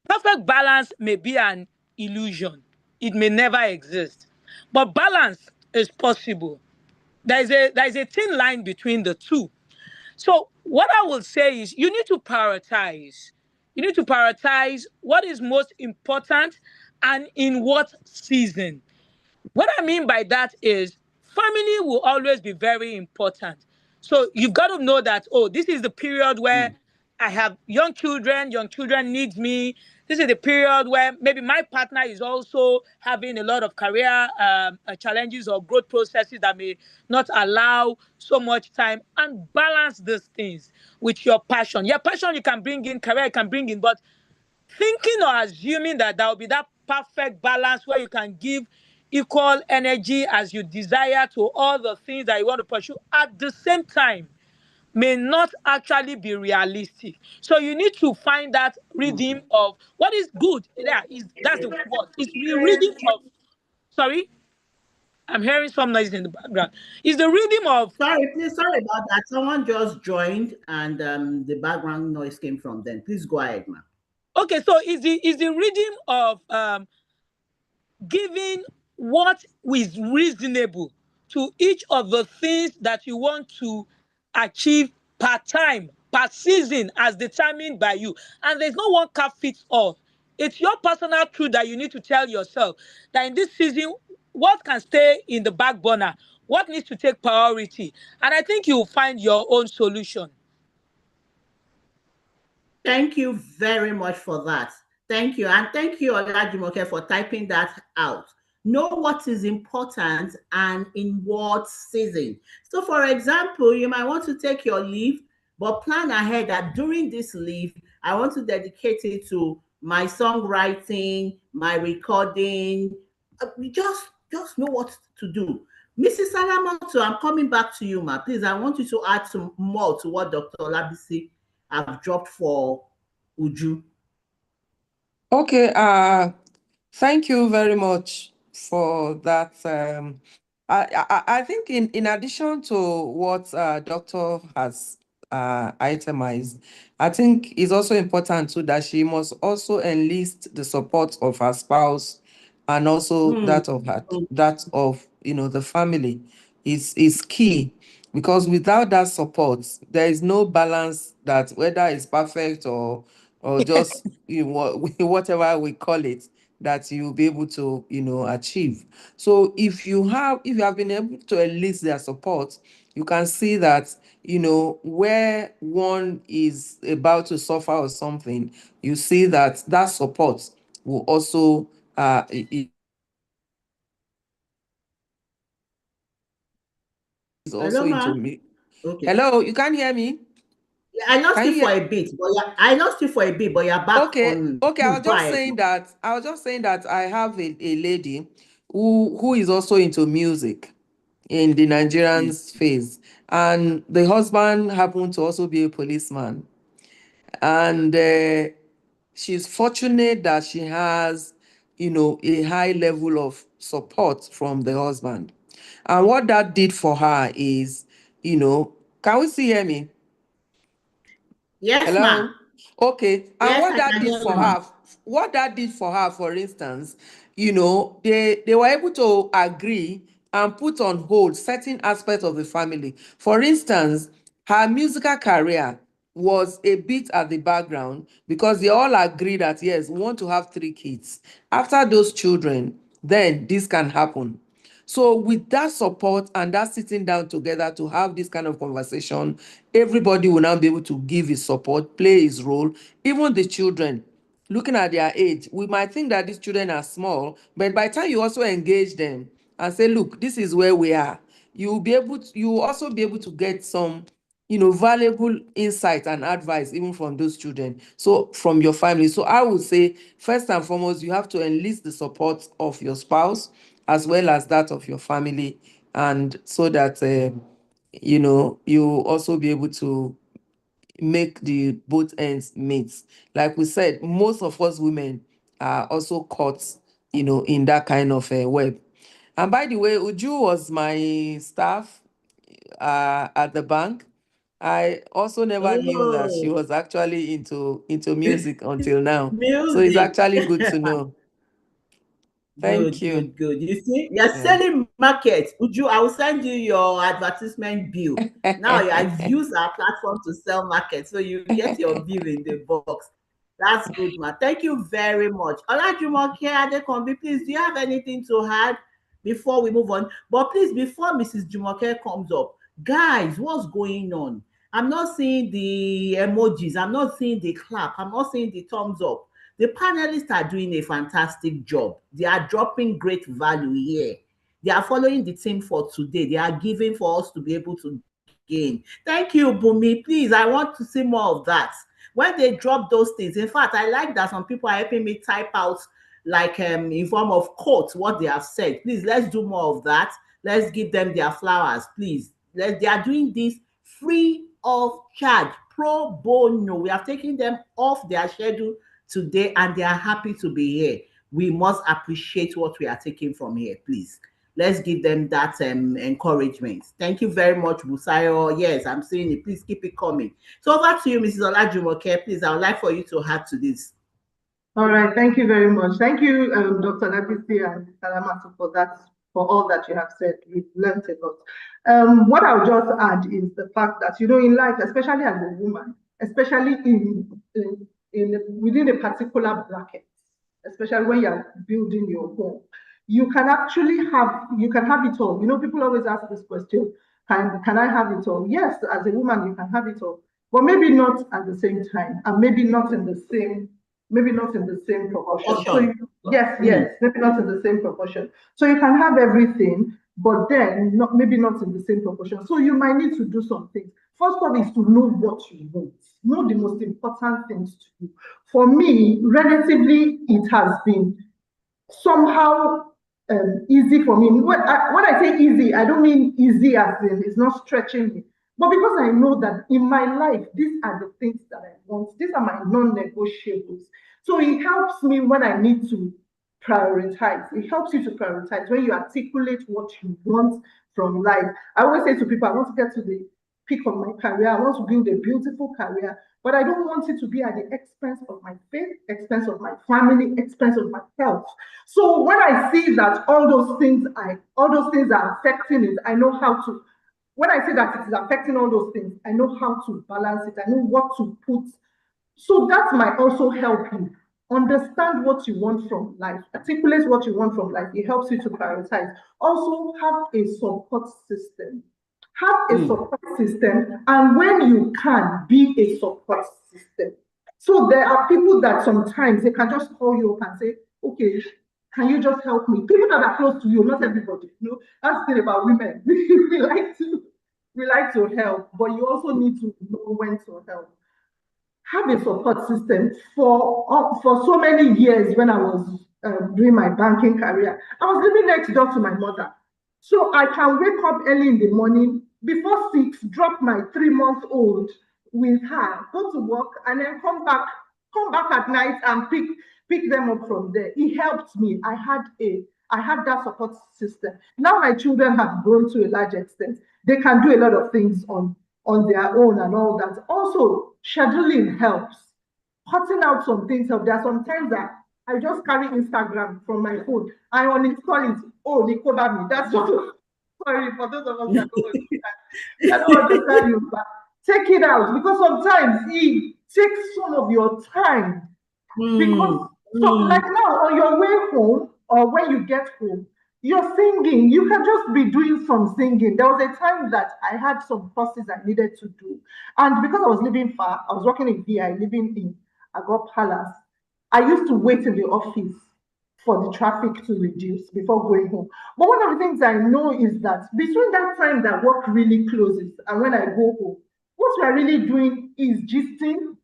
Perfect balance may be an illusion. It may never exist. But balance is possible. There is a thin line between the 2. So what I will say is you need to prioritize. You need to prioritize what is most important and in what season. What I mean by that is family will always be very important. So you've got to know that, this is the period where I have young children need me. This is the period where maybe my partner is also having a lot of career challenges or growth processes that may not allow so much time, and balance these things with your passion. Your passion you can bring in, career you can bring in, but thinking or assuming that there will be that perfect balance where you can give equal energy as you desire to all the things that you want to pursue at the same time may not actually be realistic. So you need to find that rhythm of what is good. Yeah, that's the word. It's the rhythm of, sorry? I'm hearing some noise in the background. Is the rhythm of Sorry, please, sorry about that. Someone just joined and the background noise came from them. Please go ahead, ma'am. okay? So is the rhythm of giving what is reasonable to each of the things that you want to achieve per time, per season, as determined by you. And there's no one cap fits all. It's your personal truth that you need to tell yourself that in this season, what can stay in the back burner, what needs to take priority. And I think you'll find your own solution. Thank you very much for that. Thank you. And thank you, Olajumoke, for typing that out. Know what is important and in what season. So, for example, you might want to take your leave, but plan ahead that during this leave, I want to dedicate it to my songwriting, my recording. Just know what to do. Mrs. Salamoto, I'm coming back to you, ma. Please, I want you to add some more to what Dr. Olabisi have dropped for Uju. Okay, thank you very much for that. I think in addition to what Doctor has itemized, I think it's also important too that she must also enlist the support of her spouse and also that of the family is key, because without that support, there is no balance that whether it's perfect or just whatever we call it, that you'll be able to achieve. So if you have been able to enlist their support, you can see that where one is about to suffer or something, you see that that support will also is also Hello, into ma. me. Okay. Hello, you can't hear me? Yeah, I lost Can you you for hear? a bit, but I lost you for a bit, but you're back Okay, on. okay. Please go ahead. I was just saying that I have a lady who is also into music in the Nigerian phase, and the husband happened to also be a policeman, and she's fortunate that she has a high level of support from the husband. And what that did for her is, can we see hear me? Yes, ma. Hello? Okay. And Yes, what I that can did hear you, for ma. her, for instance, they were able to agree and put on hold certain aspects of the family. For instance, her musical career was a bit at the background because they all agreed that, yes, we want to have 3 kids. After those children, then this can happen. So with that support and that sitting down together to have this kind of conversation, everybody will now be able to give his support, play his role. Even the children, looking at their age, we might think that these children are small, but by the time you also engage them and say, look, this is where we are, you will also be able to get some valuable insight and advice even from those children, so from your family. So I would say, first and foremost, you have to enlist the support of your spouse as well as that of your family, and so that you also be able to make the both ends meet. Like we said, most of us women are also caught in that kind of a web. And by the way, Uju was my staff at the bank. I also never knew that she Oh, was actually into music until now. So it's music. actually good to know. Thank Good, you. good, good. You see, you're Yeah. selling market. Uju, I will send you your advertisement bill. Now I've used our platform to sell market, so you get your bill in the box. That's good, man. Thank you very much. Olajumoke Adekombi, please, do you have anything to add before we move on? But please, before Mrs. Jumoke comes up, guys, what's going on? I'm not seeing the emojis. I'm not seeing the clap. I'm not seeing the thumbs up. The panelists are doing a fantastic job. They are dropping great value here. They are following the theme for today. They are giving for us to be able to gain. Thank you, Bumi. Please, I want to see more of that. When they drop those things, in fact, I like that some people are helping me type out like in form of quotes what they have said. Please, let's do more of that. Let's give them their flowers, please. They are doing this free of charge, pro bono. We have taken them off their schedule today and they are happy to be here. We must appreciate what we are taking from here, please. let's give them that encouragement. Thank you very much, Busayo. Yes, I'm seeing it. Please keep it coming. So over to you, Mrs. Olajumoke. Please, I would like for you to add to this. All right, thank you very much. Thank you, Dr. Labisi and Salamatu, for all that you have said. We've learned a lot. What I'll just add is the fact that, in life, especially as a woman, especially within a particular bracket, especially when you're building your home, you can have it all. People always ask this question, can I have it all? Yes, as a woman, you can have it all, but maybe not at the same time, and maybe not in the same proportion. So yes, maybe not in the same proportion. So you can have everything, but then maybe not in the same proportion. So you might need to do some things. First of all is to know what you want. Know the most important things to you. For me, relatively, it has been somehow easy for me. When I say easy, I don't mean easy as in it's not stretching me. But because I know that in my life, these are the things that I want. These are my non-negotiables. So it helps me when I need to prioritize. It helps you to prioritize when you articulate what you want from life. I always say to people, I want to get to the peak of my career. I want to build a beautiful career, but I don't want it to be at the expense of my faith, expense of my family, expense of my health. So when I see that all those things are affecting it, I know how to. When I say that it is affecting all those things, I know how to balance it. I know what to put. So that might also help you understand what you want from life, articulate what you want from life. It helps you to prioritize. Also, have a support system. Have a support system, and when you can, be a support system. So there are people that sometimes they can just call you up and say, okay, can you just help me? People that are close to you, not everybody. That's the thing about women. we like to help, but you also need to know when to help. Have a support system. For so many years when I was doing my banking career, I was living next door to my mother. So I can wake up early in the morning, before 6, drop my 3-month-old with her, go to work, and then come back at night and pick them up from there. It helped me. I had that support system. Now my children have grown to a large extent. They can do a lot of things on their own and all that. Also, scheduling helps. Cutting out some things help. There are some times that I just carry Instagram from my phone. I uninstall it. Oh, they cover me. That's what. Sorry for those of us that don't understand you, but take it out, because sometimes it takes some of your time. Because like now, on your way home or when you get home, you're singing. You can just be doing some singing. There was a time that I had some courses I needed to do, and because I was living far, I was working in VI, living in Agop Palace. I used to wait in the office for the traffic to reduce before going home. But one of the things I know is that between that time that work really closes and when I go home, what we're really doing is gisting,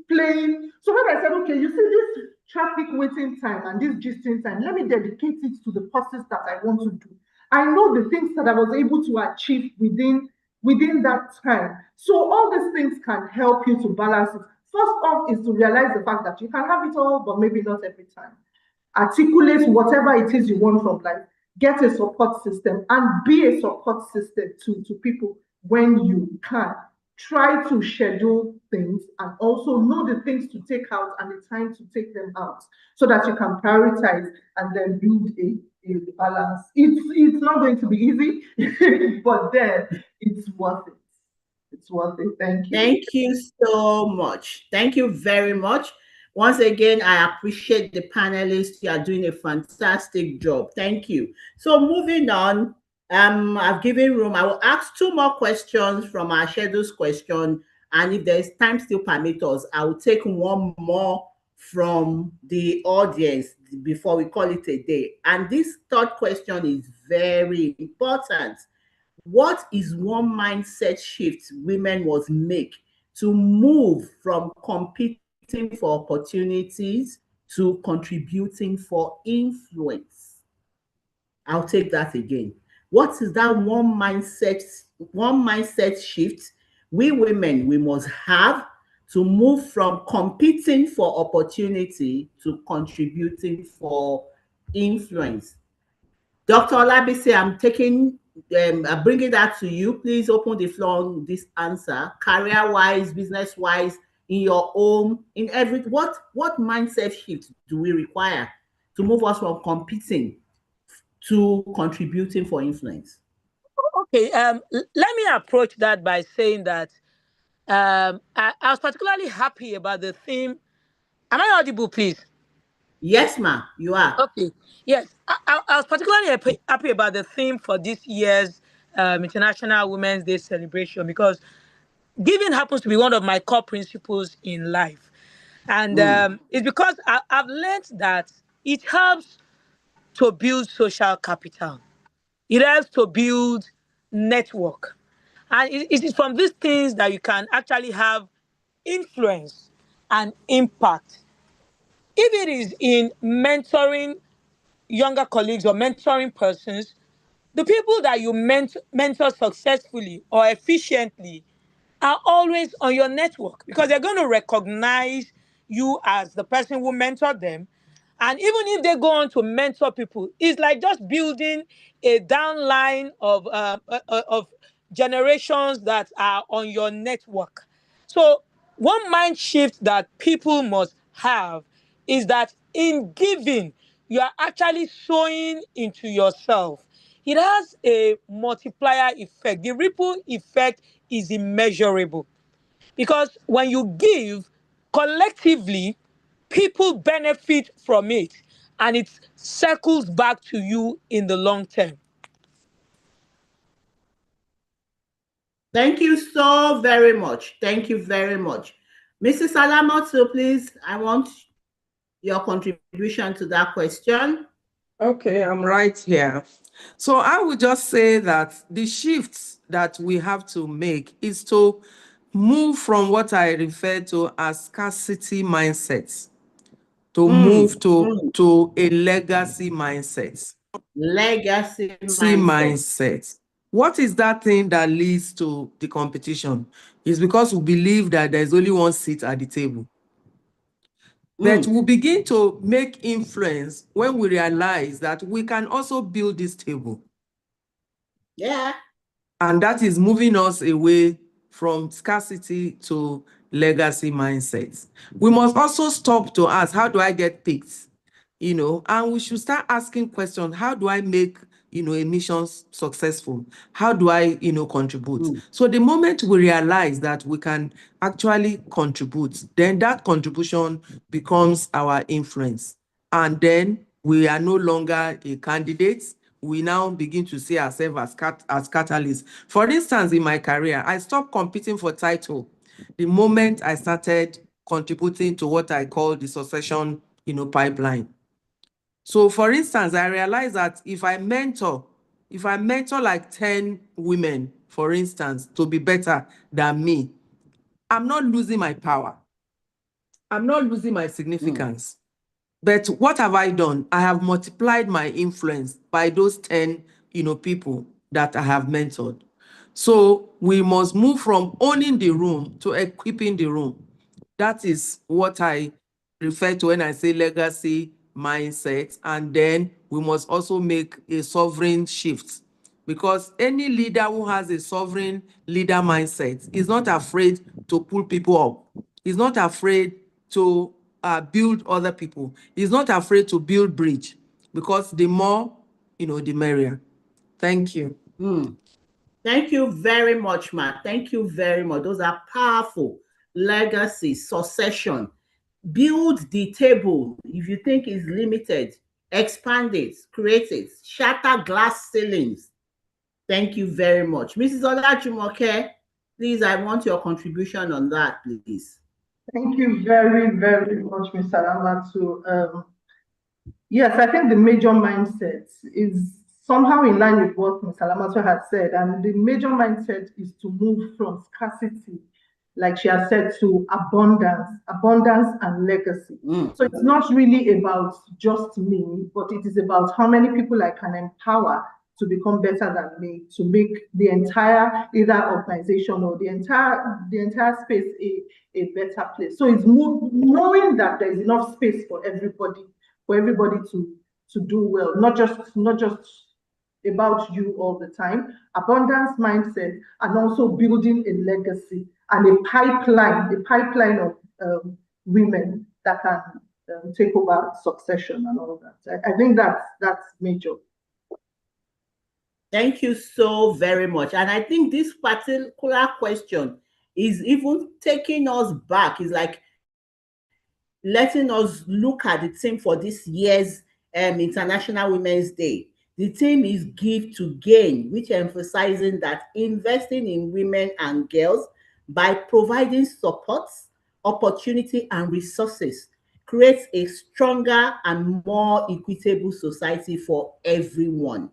playing. So when I said, okay, you see this traffic waiting time and this gisting time, let me dedicate it to the courses that I want to do. I know the things that I was able to achieve within that time. So all these things can help you to balance it. First off is to realize the fact that you can have it all, but maybe not every time. Articulate whatever it is you want from life. Get a support system and be a support system to people when you can. Try to schedule things and also know the things to take out and the time to take them out so that you can prioritize and then build a balance. It's not going to be easy, but then it's worth it. It's worth it. Thank you. Thank you so much. Thank you very much. Once again, I appreciate the panelists. You are doing a fantastic job. Thank you. So moving on, I've given room. I will ask 2 more questions from our schedules question. And if there's time still permit us, I will take 1 more from the audience before we call it a day. And this 3rd question is very important. What is one mindset shift women must make to move from competing for opportunities to contributing for influence? I'll take that again. What is that one mindset shift we women we must have to move from competing for opportunity to contributing for influence? Dr. Olabisi, I'm bringing that to you. Please open the floor on this answer. Career-wise, business-wise, in your home, in every, what mindset shift do we require to move us from competing to contributing for influence? Okay, let me approach that by saying that I was particularly happy about the theme. Am I audible, please? Yes, ma'am, you are. Okay, yes. I was particularly happy about the theme for this year's International Women's Day celebration, because giving happens to be one of my core principles in life. And it's because I've learned that it helps to build social capital. It helps to build network. And it is from these things that you can actually have influence and impact. If it is in mentoring younger colleagues or mentoring persons, the people that you mentor successfully or efficiently are always on your network, because they're going to recognize you as the person who mentored them. And even if they go on to mentor people, it's like just building a downline of generations that are on your network. So one mind shift that people must have is that in giving, you are actually sowing into yourself. It has a multiplier effect. The ripple effect is immeasurable, because when you give collectively, people benefit from it, and it circles back to you in the long term. Thank you so very much. Thank you very much. Mrs. Alamoto, please, I want your contribution to that question. Okay, I'm right here. So I would just say that the shifts that we have to make is to move from what I refer to as scarcity mindsets to move to a legacy mindset. Legacy mindset. What is that thing that leads to the competition? It's because we believe that there's only one seat at the table. But we begin to make influence when we realize that we can also build this table. Yeah. And that is moving us away from scarcity to legacy mindsets. We must also stop to ask, how do I get picked? And we should start asking questions. How do I make, a mission successful? How do I, contribute? So the moment we realize that we can actually contribute, then that contribution becomes our influence. And then we are no longer a candidate. We now begin to see ourselves as catalysts. For instance, in my career, I stopped competing for title the moment I started contributing to what I call the succession, pipeline. So for instance, I realized that if I mentor like 10 women, for instance, to be better than me, I'm not losing my power. I'm not losing my significance. But what have I done? I have multiplied my influence by those 10, people that I have mentored. So we must move from owning the room to equipping the room. That is what I refer to when I say legacy mindset. And then we must also make a sovereign shift, because any leader who has a sovereign leader mindset is not afraid to pull people up. He's not afraid to build other people. He's not afraid to build bridge, because the more, the merrier. Thank you. Thank you very much, Matt. Thank you very much. Those are powerful. Legacy, succession. Build the table. If you think it's limited, expand it, create it, shatter glass ceilings. Thank you very much. Mrs. Olajumoke, please, I want your contribution on that, please. Thank you very, very much, Mr. Alamoto. Yes, I think the major mindset is somehow in line with what Mr. Alamoto has said, and the major mindset is to move from scarcity, like she has said, to abundance and legacy. So it's not really about just me, but it is about how many people I can empower to become better than me, to make the entire either organization or the entire space a better place. So it's knowing that there's enough space for everybody to do well, not just about you all the time, abundance mindset, and also building a legacy and a pipeline of women that can take over succession and all that. I think that's major. Thank you so very much. And I think this particular question is even taking us back. It's like letting us look at the theme for this year's International Women's Day. The theme is Give to Gain, which emphasizing that investing in women and girls by providing support, opportunity, and resources creates a stronger and more equitable society for everyone.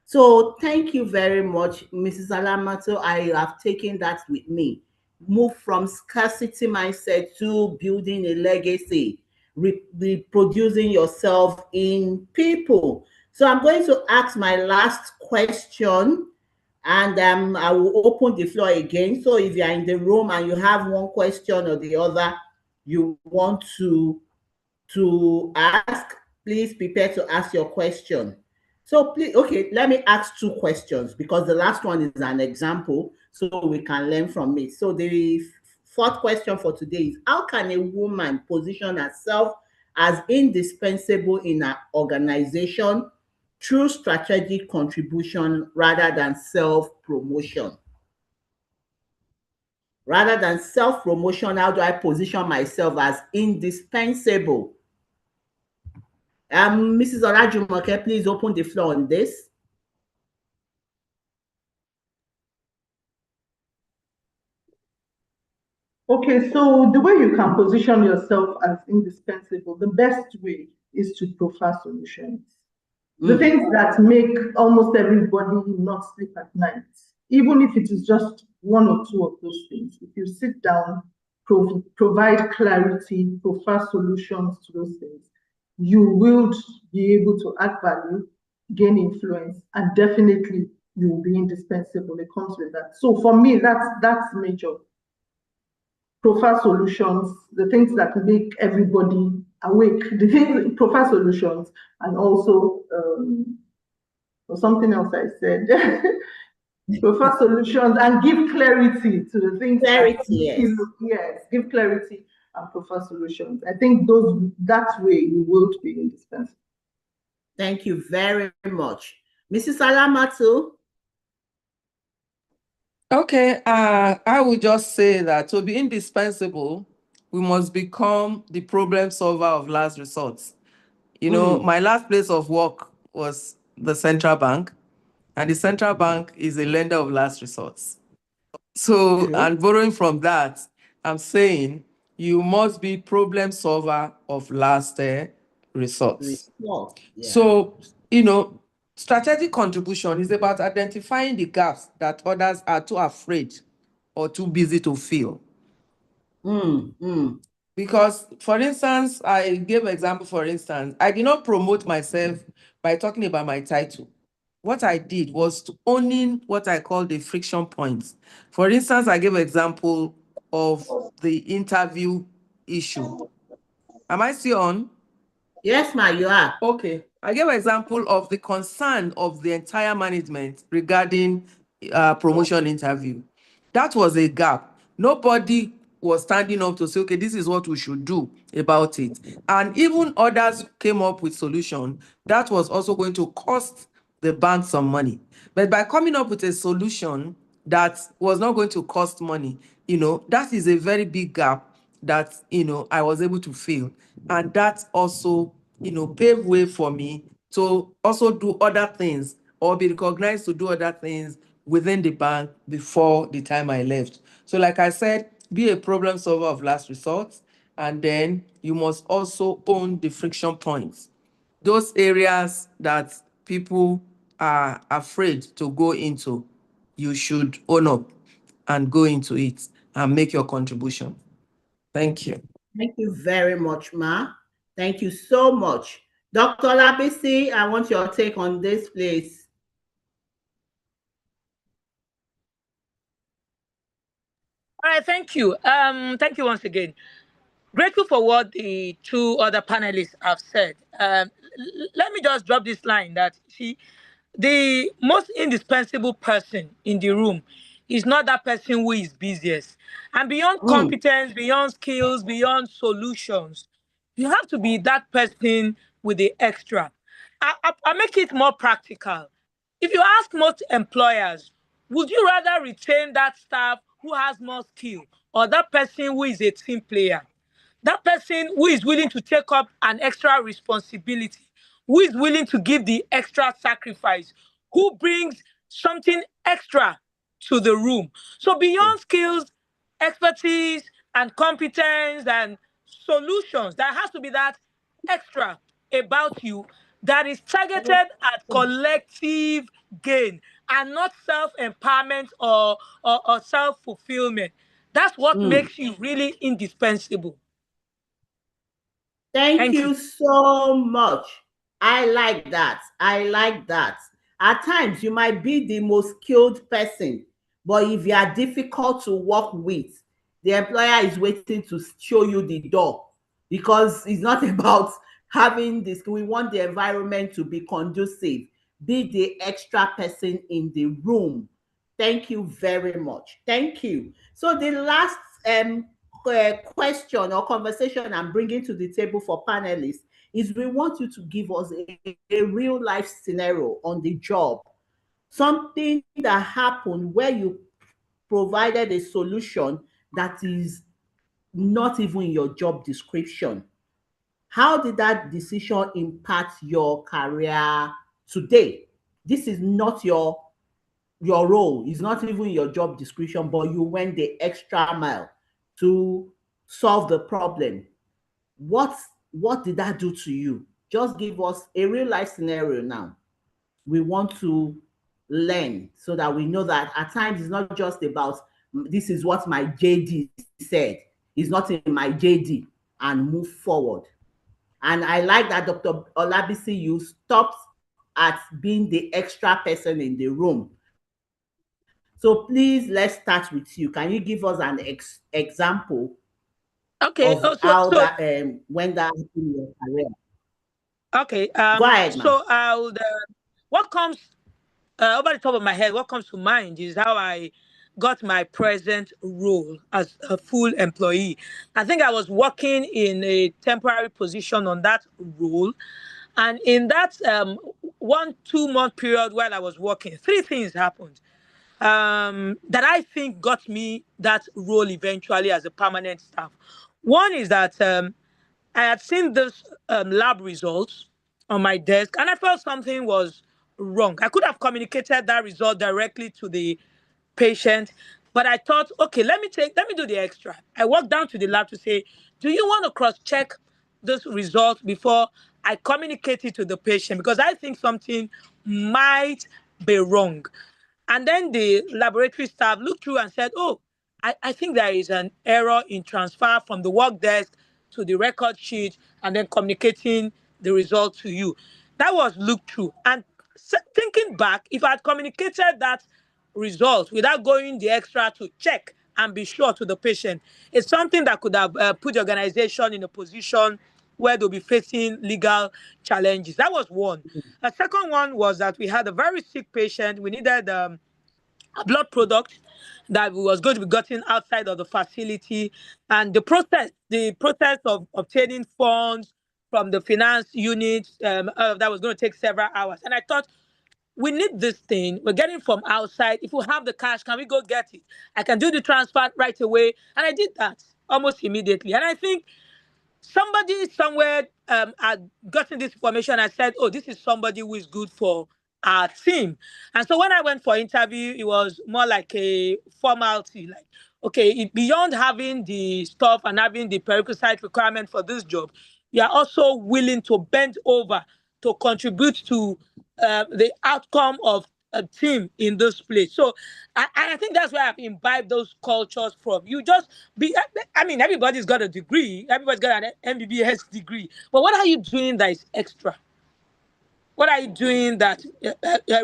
So thank you very much, Mrs. Alamato. I have taken that with me. Move from scarcity mindset to building a legacy, reproducing yourself in people. So I'm going to ask my last question, and I will open the floor again. So if you are in the room and you have one question or the other you want to ask, please prepare to ask your question. So please, okay, let me ask two questions because the last one is an example so we can learn from it. So the fourth question for today is, how can a woman position herself as indispensable in an organization through strategic contribution rather than self-promotion? Rather than self-promotion, how do I position myself as indispensable? Mrs. Olajumoke, please open the floor on this. Okay, so the way you can position yourself as indispensable, the best way is to profile solutions. The things that make almost everybody not sleep at night, even if it is just one or two of those things. If you sit down, provide clarity, profile solutions to those things, you will be able to add value, gain influence, and definitely you will be indispensable. It comes with that. So for me, that's major. Profile solutions, the things that make everybody awake, the things, profile solutions, and also or something else I said. Profile solutions and give clarity to the things. Clarity, yes, give clarity and profile solutions. I think that way you will be indispensable. Thank you very much. Mrs. Alamatu. Okay, I would just say that to be indispensable, we must become the problem solver of last resort. You know, my last place of work was the central bank, and the central bank is a lender of last resorts. So, and borrowing from that, I'm saying you must be problem solver of last resorts. So, you know, strategic contribution is about identifying the gaps that others are too afraid or too busy to fill. Because, for instance, I gave an example, for instance, I did not promote myself by talking about my title. What I did was to owning what I call the friction points. For instance, I gave an example of the interview issue. Am I still on? Yes, ma, you are. Okay. I gave an example of the concern of the entire management regarding promotion interview. That was a gap. Nobody was standing up to say, okay, this is what we should do about it. And even others came up with solution that was also going to cost the bank some money. But by coming up with a solution that was not going to cost money, you know, that is a very big gap that, you know, I was able to fill. And that also, you know, paved way for me to also do other things or be recognized to do other things within the bank before the time I left. So like I said, be a problem solver of last resort, and then you must also own the friction points. Those areas that people are afraid to go into, you should own up and go into it and make your contribution. Thank you. Thank you very much, ma. Thank you so much. Dr. Labisi, I want your take on this, please. All right, thank you. Thank you once again. Grateful for what the two other panelists have said. Let me just drop this line that the most indispensable person in the room is not that person who is busiest. And beyond competence, beyond skills, beyond solutions, you have to be that person with the extra. I make it more practical. If you ask most employers, would you rather retain that staff who has more skill or that person who is a team player? That person who is willing to take up an extra responsibility, who is willing to give the extra sacrifice, who brings something extra to the room. So beyond skills, expertise, and competence and solutions, there has to be that extra about you that is targeted at collective gain and not self-empowerment or self-fulfillment. That's what makes you really indispensable. Thank you so much. I like that. I like that. At times, you might be the most skilled person, but if you are difficult to work with, the employer is waiting to show you the door, because it's not about having this. We want the environment to be conducive. Be the extra person in the room. Thank you very much. Thank you. So the last question or conversation I'm bringing to the table for panelists is, we want you to give us a real life scenario on the job, something that happened where you provided a solution that is not even in your job description. How did that decision impact your career today? This is not your role, it's not even your job description, but you went the extra mile to solve the problem. What did that do to you? Just give us a real life scenario now. We want to learn so that we know that at times it's not just about this is what my JD said. It's not in my JD, and move forward. And I like that, Dr. Olabisi, you stopped at being the extra person in the room. So please, let's start with you. Can you give us an example of how that when that happened in your career? Okay. Go ahead, so I'll what comes over the top of my head, what comes to mind is how I got my present role as a full employee. I think I was working in a temporary position on that role. And in that 1-2 month period while I was working, 3 things happened that I think got me that role eventually as a permanent staff. One is that I had seen this lab results on my desk, and I felt something was wrong. I could have communicated that result directly to the patient, but I thought, okay, let me do the extra. I walked down to the lab to say, do you want to cross-check this result before I communicate it to the patient? Because I think something might be wrong. And then the laboratory staff looked through and said, oh, I think there is an error in transfer from the work desk to the record sheet and then communicating the result to you. That was looked through. And thinking back, if I had communicated that result without going the extra to check and be sure to the patient, it's something that could have put the organization in a position where they'll be facing legal challenges. That was one. A second one was that we had a very sick patient. We needed a blood product that was going to be gotten outside of the facility. And the process of obtaining funds from the finance unit, that was going to take several hours. And I thought, we need this thing. We're getting from outside. If we have the cash, can we go get it? I can do the transfer right away. And I did that almost immediately. And I think somebody somewhere had gotten this information and said, oh, this is somebody who is good for our team. And so when I went for interview, it was more like a formality, like, okay, beyond having the stuff and having the prerequisite requirement for this job, you are also willing to bend over to contribute to the outcome of a team in this place. So I think that's where I've imbibed those cultures from. You just be, I mean, everybody's got a degree. Everybody's got an MBBS degree. But what are you doing that is extra? What are you doing that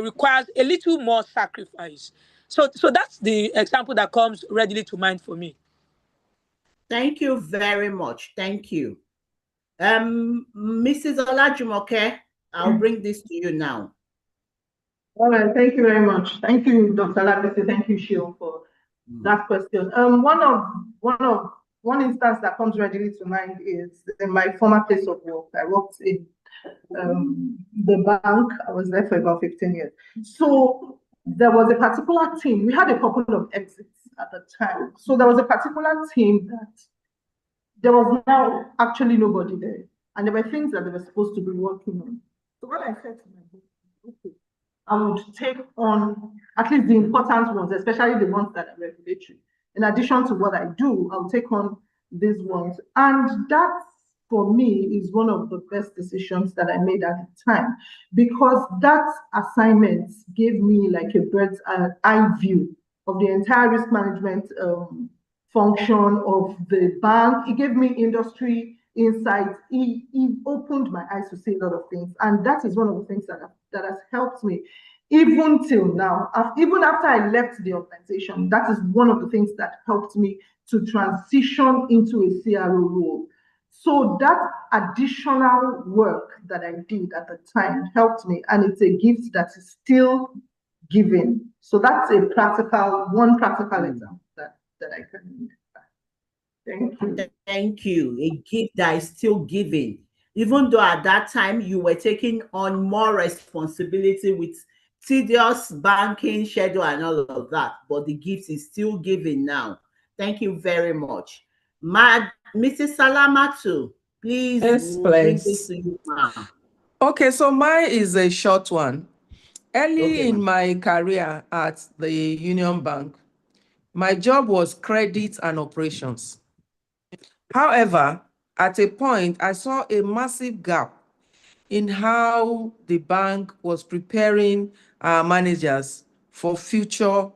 requires a little more sacrifice? So that's the example that comes readily to mind for me. Thank you very much. Thank you. Mrs. Olajumoke, I'll bring this to you now. All right, thank you very much. Thank you, Dr. Labisi. Thank you, Sheol, for that question. One instance that comes readily to mind is in my former place of work. I worked in the bank. I was there for about 15 years. So there was a particular team. We had a couple of exits at the time. So there was a particular team that there was now actually nobody there. And there were things that they were supposed to be working on. So what I said to my boss, okay, I would take on at least the important ones, especially the ones that are regulatory. In addition to what I do, I'll take on these ones. And that, for me, is one of the best decisions that I made at the time, because that assignment gave me like a bird's eye view of the entire risk management function of the bank. It gave me industry insight. It opened my eyes to see a lot of things. And that is one of the things that has helped me even till now. Even after I left the organization, that is one of the things that helped me to transition into a CRO role. So that additional work that I did at the time helped me, and it's a gift that is still given. So that's one practical example that I can make. Thank you. Thank you. A gift that is still giving. Even though at that time you were taking on more responsibility with tedious banking schedule and all of that, but the gift is still giving now. Thank you very much. Mrs. Salamatu, please, Yes, bring please. this to you now. Okay, so mine is a short one. Early Okay, in my career at the Union Bank, my job was credit and operations. However, at a point, I saw a massive gap in how the bank was preparing our managers for future,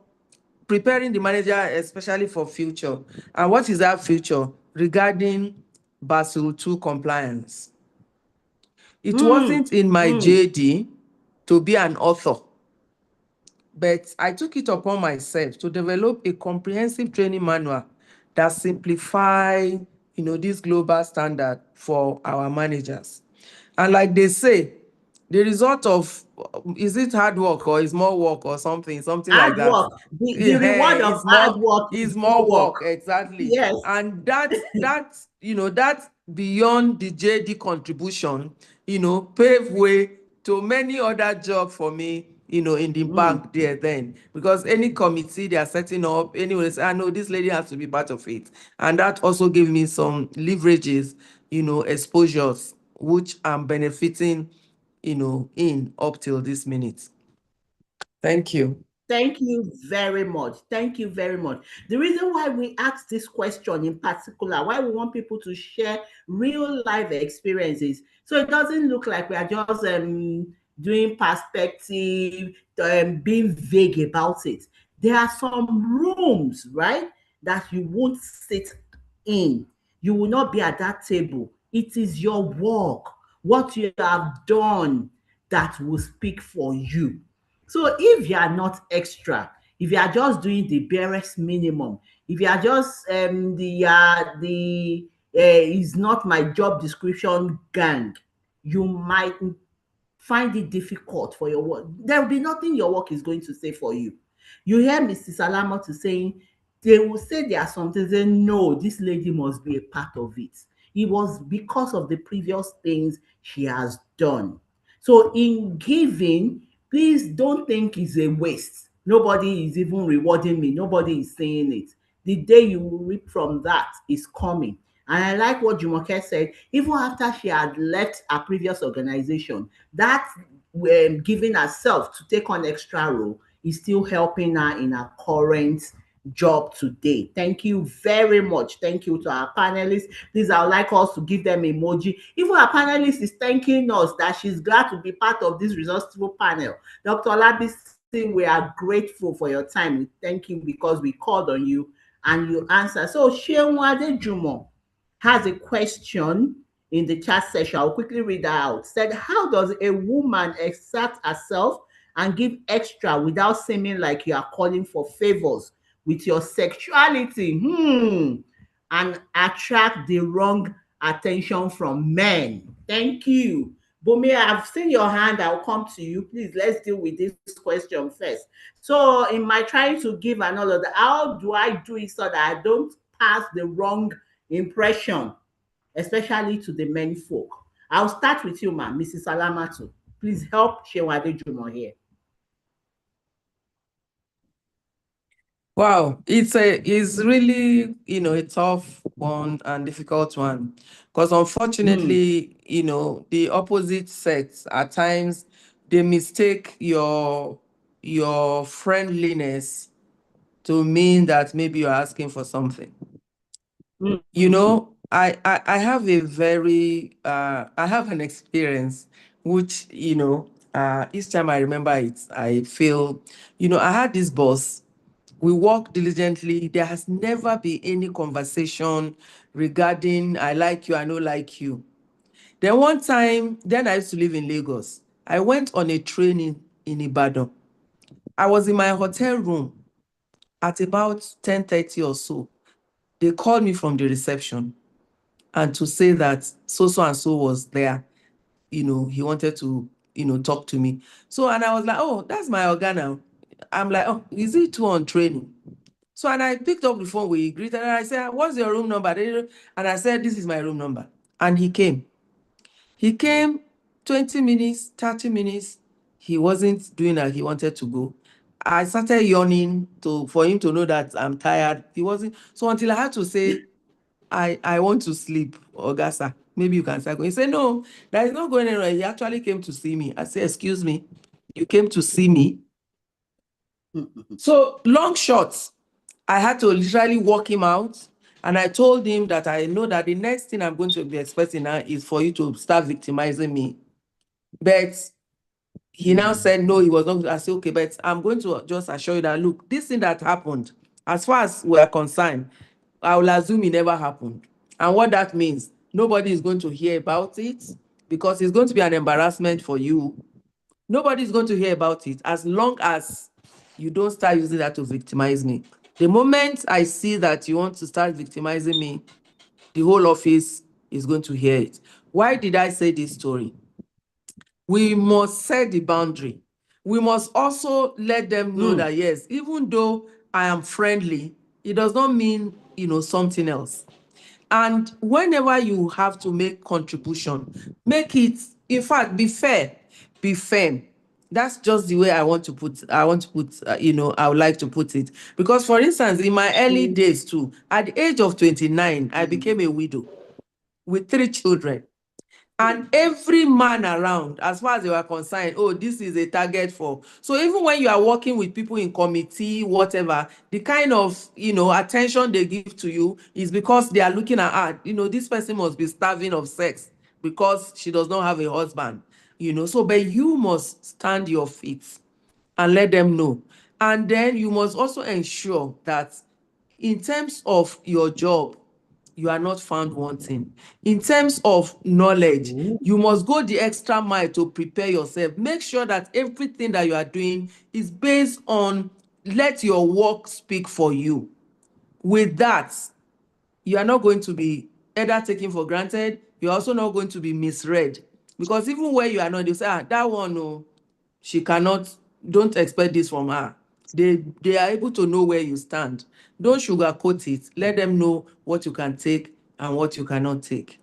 preparing the manager especially for future. And what is that future? Regarding Basel II compliance. It wasn't in my JD to be an author, but I took it upon myself to develop a comprehensive training manual that simplify, this global standard for our managers. And like they say, the result of, is it hard work or is more work or something like that? Hard work. The reward of hard work is more work, exactly. Yes. And that's beyond the JD contribution, pave way to many other jobs for me, in the bank there then. Because any committee they are setting up, anyway, I know this lady has to be part of it. And that also gave me some leverages, exposures, which I'm benefiting, in up till this minute. Thank you. Thank you very much. Thank you very much. The reason why we ask this question in particular, why we want people to share real life experiences, so it doesn't look like we are just doing perspective, being vague about it. There are some rooms, right, that you won't sit in. You will not be at that table. It is your work, what you have done, that will speak for you. So if you are not extra, if you are just doing the barest minimum, if you are just is not my job description gang, you might find it difficult for your work. There will be nothing your work is going to say for you. You hear Mrs. Salamatu saying, they will say there are some things, they no, this lady must be a part of it. It was because of the previous things she has done. So in giving, please don't think it's a waste. Nobody is even rewarding me. Nobody is saying it. The day you will reap from that is coming. And I like what Jumoke said, even after she had left her previous organization, that giving herself to take on extra role is still helping her in her current job today. Thank you very much. Thank you to our panelists. Please, I would like us to give them emoji. Even our panelist is thanking us that she's glad to be part of this resourceful panel. Dr. Labisi, we are grateful for your time. We thank you because we called on you and you answered. So Sheung Adejumo has a question in the chat session. I'll quickly read that out. Said, how does a woman exert herself and give extra without seeming like you are calling for favors with your sexuality and attract the wrong attention from men? Thank you. Bumi, I've seen your hand. I'll come to you. Please, let's deal with this question first. So, in my trying to give another, how do I do it so that I don't pass the wrong impression, especially to the men folk? I'll start with you, ma'am, Mrs. Salamatu. Please help Shewade Jumo here. Wow, it's really, a tough one and difficult one, because unfortunately, the opposite sex at times they mistake your friendliness to mean that maybe you're asking for something. I have a very I have an experience which, each time I remember it, I feel, I had this boss. We work diligently. There has never been any conversation regarding I like you, I don't like you. Then one time, then I used to live in Lagos. I went on a training in Ibadan. I was in my hotel room at about 10:30 or so. They called me from the reception and to say that so and so was there. He wanted to, talk to me. So, and I was like, oh, that's my organ now. I'm like, oh, is it too on training? So, and I picked up the phone, we greeted, and I said, what's your room number? And I said, this is my room number. And he came. He came 20 minutes, 30 minutes. He wasn't doing that. He wanted to go. I started yawning for him to know that I'm tired. He wasn't. So until I had to say, I want to sleep, Augusta. Maybe you can start going. He said, no, that is not going anywhere. He actually came to see me. I said, excuse me, you came to see me? So long shots, I had to literally walk him out. And I told him that I know that the next thing I'm going to be expecting now is for you to start victimizing me. But he now said, no, he was not. I said, okay, but I'm going to just assure you that, look, this thing that happened, as far as we're concerned, I will assume it never happened. And what that means, nobody is going to hear about it because it's going to be an embarrassment for you. Nobody is going to hear about it as long as you don't start using that to victimize me. The moment I see that you want to start victimizing me, the whole office is going to hear it. Why did I say this story? We must set the boundary. We must also let them know that, yes, even though I am friendly, it does not mean, something else. And whenever you have to make contribution, make it, in fact, be fair, be firm. That's just the way I want to put, I would like to put it. Because for instance, in my early days too, at the age of 29, I became a widow with 3 children. And every man around, as far as they were concerned, oh, this is a target for. So even when you are working with people in committee, whatever, the kind of, attention they give to you is because they are looking at, this person must be starving of sex because she does not have a husband, So, but you must stand your feet and let them know. And then you must also ensure that in terms of your job, you are not found wanting. In terms of knowledge, you must go the extra mile to prepare yourself. Make sure that everything that you are doing is based on let your work speak for you. With that, you are not going to be either taken for granted, you're also not going to be misread. Because even where you are not, they'll say, that one, no, she cannot, don't expect this from her. They are able to know where you stand. Don't sugarcoat it. Let them know what you can take and what you cannot take.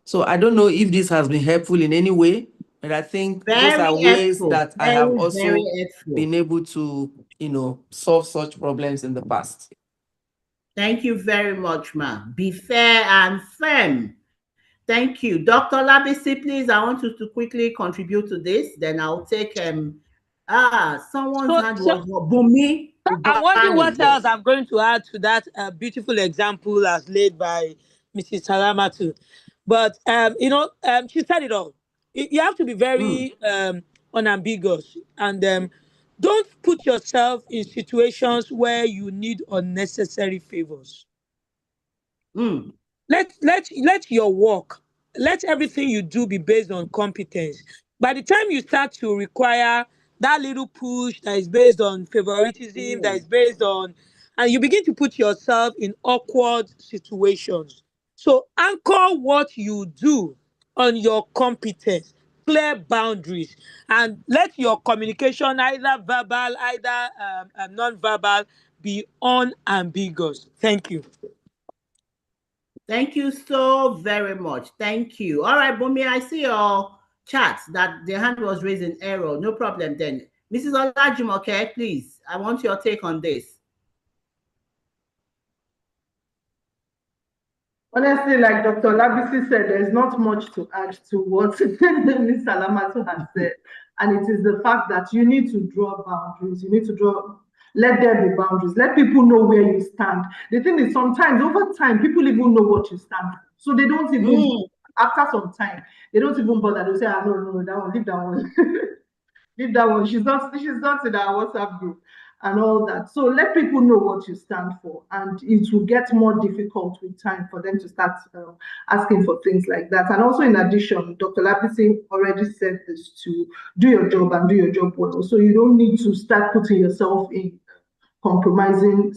So I don't know if this has been helpful in any way, but I think these are ways that I have also been able to, solve such problems in the past. Thank you very much, ma'am. Be fair and firm. Thank you. Dr. Labisi, please, I want you to quickly contribute to this. Then I'll take someone's hand was Bumi. I'm wondering what else I'm going to add to that beautiful example as laid by Mrs. Salamatu. But she said it all. You have to be very unambiguous and don't put yourself in situations where you need unnecessary favors. Let your work, let everything you do be based on competence. By the time you start to require that little push that is based on favoritism, that is based on, and you begin to put yourself in awkward situations. So anchor what you do on your competence. clear boundaries, and let your communication, either verbal, either non-verbal, be unambiguous. Thank you. Thank you so very much. Thank you. All right, Bumi, I see your chat that the hand was raised in error. No problem then. Mrs. Olajumoke, please, I want your take on this. Honestly, like Dr. Labisi said, there's not much to add to what Ms. Salamatu has said. And it is the fact that you need to draw boundaries. You need to let there be boundaries. Let people know where you stand. The thing is, sometimes over time, people even know what you stand for. So they don't even, after some time, they don't even bother. They'll say, no, that one, leave that one. Leave that one. She's not in our WhatsApp group and all that. So let people know what you stand for, and it will get more difficult with time for them to start asking for things like that. And also, in addition, Dr. Lapisi already said this, to do your job and do your job well. So you don't need to start putting yourself in compromising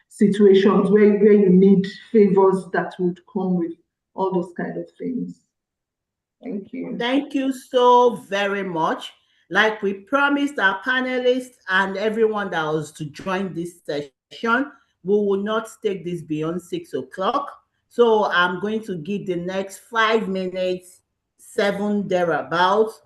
situations where you need favors that would come with all those kind of things. Thank you. Thank you so very much. Like we promised our panelists and everyone that was to join this session, we will not take this beyond 6 o'clock. So I'm going to give the next 5 minutes, 7 thereabouts,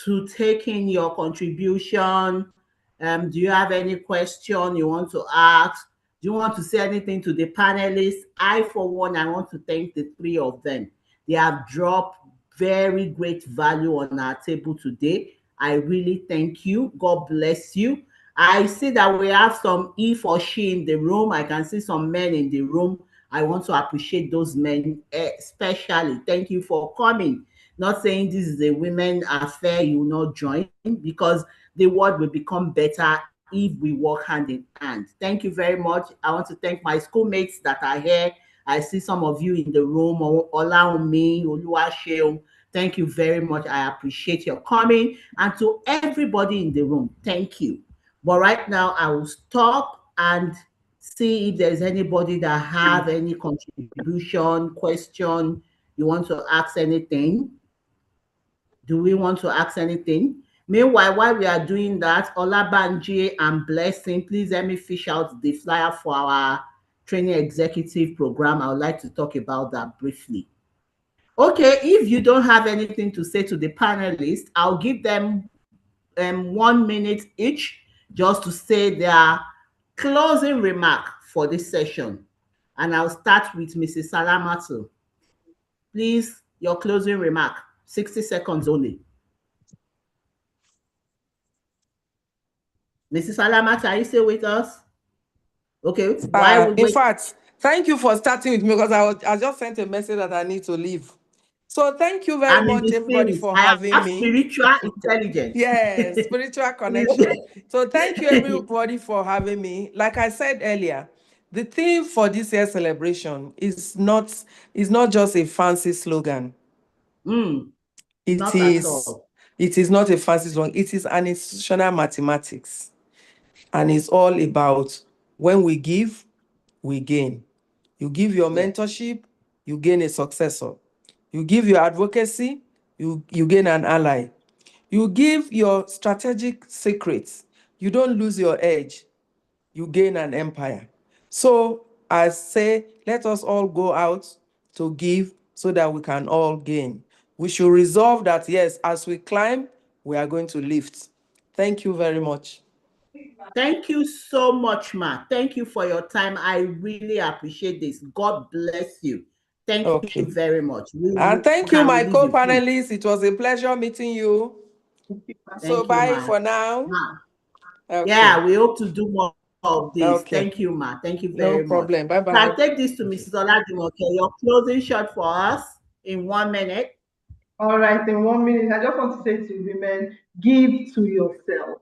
to take in your contribution. Do you have any question you want to ask? Do you want to say anything to the panelists? For one, I want to thank the 3 of them. They have dropped very great value on our table today. I really thank you. God bless you. I see that we have some he for she in the room. I can see some men in the room. I want to appreciate those men especially. Thank you for coming. Not saying this is a women affair, you will not join, because the world will become better if we work hand in hand. Thank you very much. I want to thank my schoolmates that are here. I see some of you in the room. Olaomi, Oluwaseun. Thank you very much. I appreciate your coming. And to everybody in the room, thank you. But right now, I will stop and see if there's anybody that have any contribution, question, you want to ask anything. Do we want to ask anything? Meanwhile, while we are doing that, Olabanji and Blessing, please let me fish out the flyer for our training executive program. I would like to talk about that briefly. Okay, if you don't have anything to say to the panelists, I'll give them 1 minute each just to say their closing remark for this session. And I'll start with Mrs. Salamatu. Please, your closing remark, 60 seconds only. Mrs. Salamatu, are you still with us? Okay. In fact, thank you for starting with me, because I just sent a message that I need to leave. So thank you very much, everybody, for having me. Spiritual intelligence. Yes, spiritual connection. So thank you, everybody, for having me. Like I said earlier, the theme for this year's celebration is not just a fancy slogan. It is not a fancy slogan. It is an institutional mathematics. And it's all about when we give, we gain. You give your mentorship, you gain a successor. You give your advocacy, you gain an ally. You give your strategic secrets, you don't lose your edge, you gain an empire. So I say, let us all go out to give so that we can all gain. We should resolve that, yes, as we climb, we are going to lift. Thank you very much. Thank you so much, Ma. Thank you for your time. I really appreciate this. God bless you. Thank you very much. And thank you, my co-panelists. It was a pleasure meeting you. So bye for now. Okay. Yeah, we hope to do more of this. Okay. Thank you, Ma. Thank you very much. No problem. Bye-bye. So I take this to Mrs. Olajumoke. Your closing shot for us in 1 minute. All right, in 1 minute, I just want to say to women, give to yourself.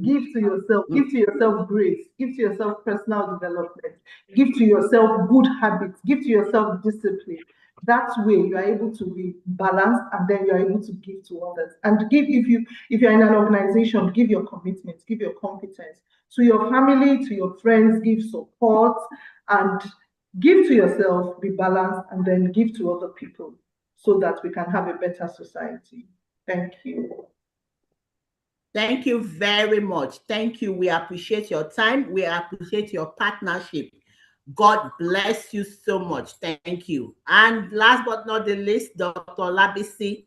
Give to yourself. Give to yourself grace. Give to yourself personal development. Give to yourself good habits. Give to yourself discipline. That way, you are able to be balanced, and then you are able to give to others. And give, if you're in an organization, give your commitment, give your competence to your family, to your friends. Give support and give to yourself. Be balanced, and then give to other people. so that we can have a better society. Thank you. Thank you very much. Thank you. We appreciate your time. We appreciate your partnership. God bless you so much. Thank you. And last but not the least, Dr. Labisi.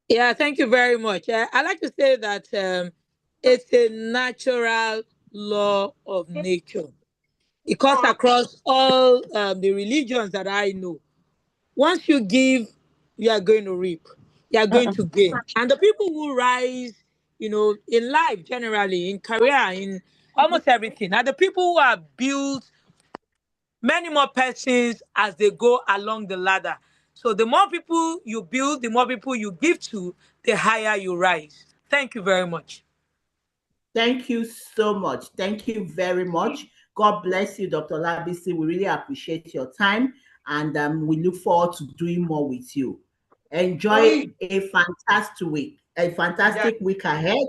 Yeah, thank you very much. I like to say that it's a natural law of nature. It cuts across all the religions that I know. Once you give, you are going to reap. You are going to gain. And the people who rise, in life generally, in career, in almost everything, are the people who are built many more persons as they go along the ladder. So the more people you build, the more people you give to, the higher you rise. Thank you very much. Thank you so much. Thank you very much. God bless you, Dr. Labisi. We really appreciate your time, and we look forward to doing more with you. Enjoy a fantastic week ahead.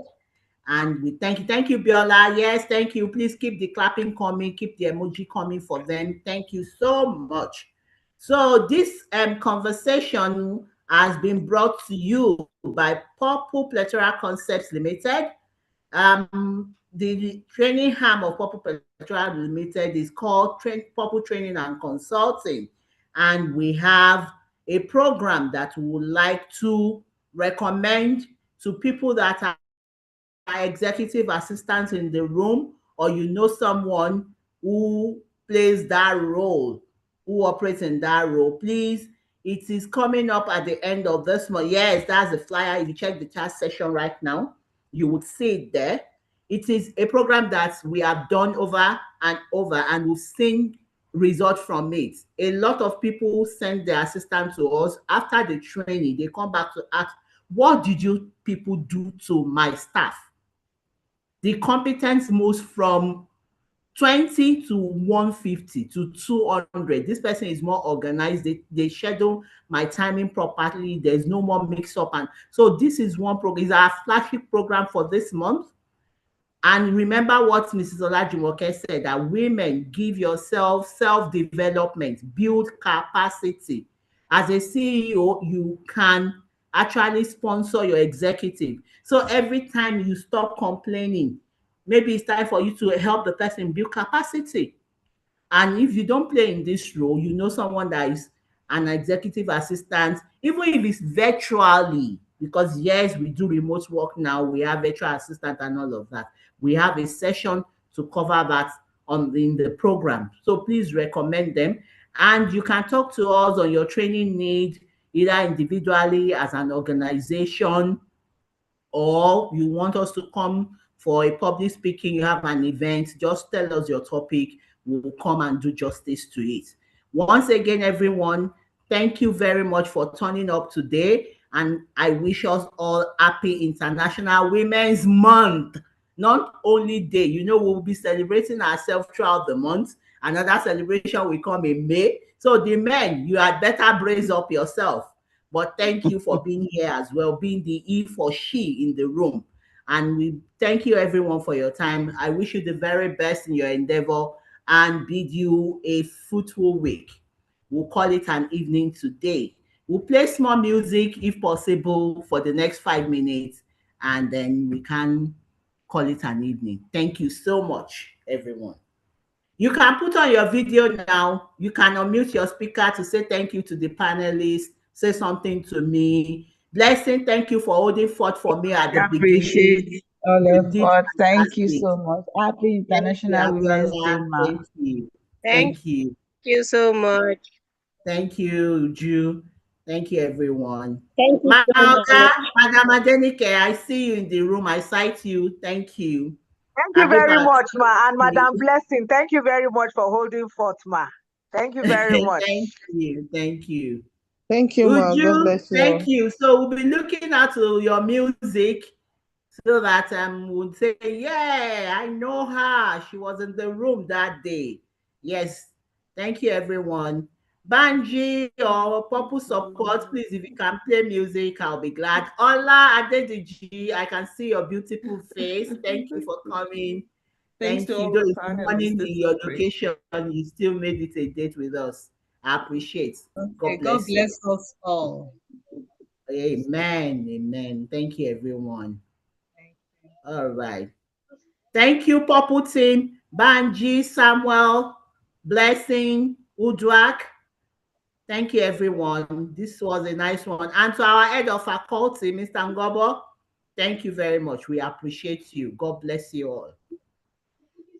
And we thank you. Thank you, Biola. Yes, thank you. Please keep the clapping coming, keep the emoji coming for them. Thank you so much. So this conversation has been brought to you by Purple Plethora Concepts Limited. The training arm of Purple Plethora Limited is called Purple Training and Consulting. And we have a program that we would like to recommend to people that are executive assistants in the room, or someone who plays that role, who operates in that role. Please, it is coming up at the end of this month. Yes, that's the flyer. If you check the chat session right now, you would see it there. It is a program that we have done over and over, and we've seen results from it. A lot of people send their assistant to us. After the training, they come back to ask, what did you people do to my staff? The competence moves from 20 to 150 to 200. This person is more organized. They schedule my timing properly. There's no more mix-up. And so this is one program. It's our flagship program for this month. And remember what Mrs. Olajumoke said, that women, give yourself self-development, build capacity. As a CEO, you can actually sponsor your executive. So every time you stop complaining, maybe it's time for you to help the person build capacity. And if you don't play in this role, someone that is an executive assistant, even if it's virtually, because yes, we do remote work now, we have virtual assistant and all of that. We have a session to cover that in the program. So please recommend them. And you can talk to us on your training need, either individually as an organization, or you want us to come for a public speaking, you have an event, just tell us your topic. We will come and do justice to it. Once again, everyone, thank you very much for turning up today. And I wish us all happy International Women's Month. Not only day, we'll be celebrating ourselves throughout the month. Another celebration will come in May. So the men, you had better brace up yourself. But thank you for being here as well, being the he for she in the room. And we thank you everyone for your time. I wish you the very best in your endeavor and bid you a fruitful week. We'll call it an evening today. We'll play small music if possible for the next 5 minutes, and then we can call it an evening. Thank you so much, everyone. You can put on your video now. You can unmute your speaker to say thank you to the panelists, say something to me. Blessing, thank you for holding forth for me at the beginning. Appreciate all of us. Thank you so much. Happy International Women's Day, ma. Thank you. Thank you so much. Thank you, Ju. Thank you, everyone. Thank you so much. Madam Adenike, I see you in the room. I cite you. Thank you. Thank you very much, ma. And Madam Blessing, thank you very much for holding forth, ma. Thank you very much. Thank you. Thank you. Thank you, ma. God bless you. Thank you. So we'll be looking at your music so that we'll say, yeah, I know her. She was in the room that day. Yes. Thank you, everyone. Banji or Purple Support, please, if you can play music, I'll be glad. Ola Adedeji, I can see your beautiful face. Thank you for coming. Thank you. Though it's morning in your location, you still made it a date with us. I appreciate. Okay, God bless you. bless us all. Amen. Amen. Thank you, everyone. All right. Thank you, Purple Team, Banji, Samuel, Blessing, Udrak. Thank you, everyone. This was a nice one. And to our head of faculty, Mr. Ngobo, thank you very much. We appreciate you. God bless you all.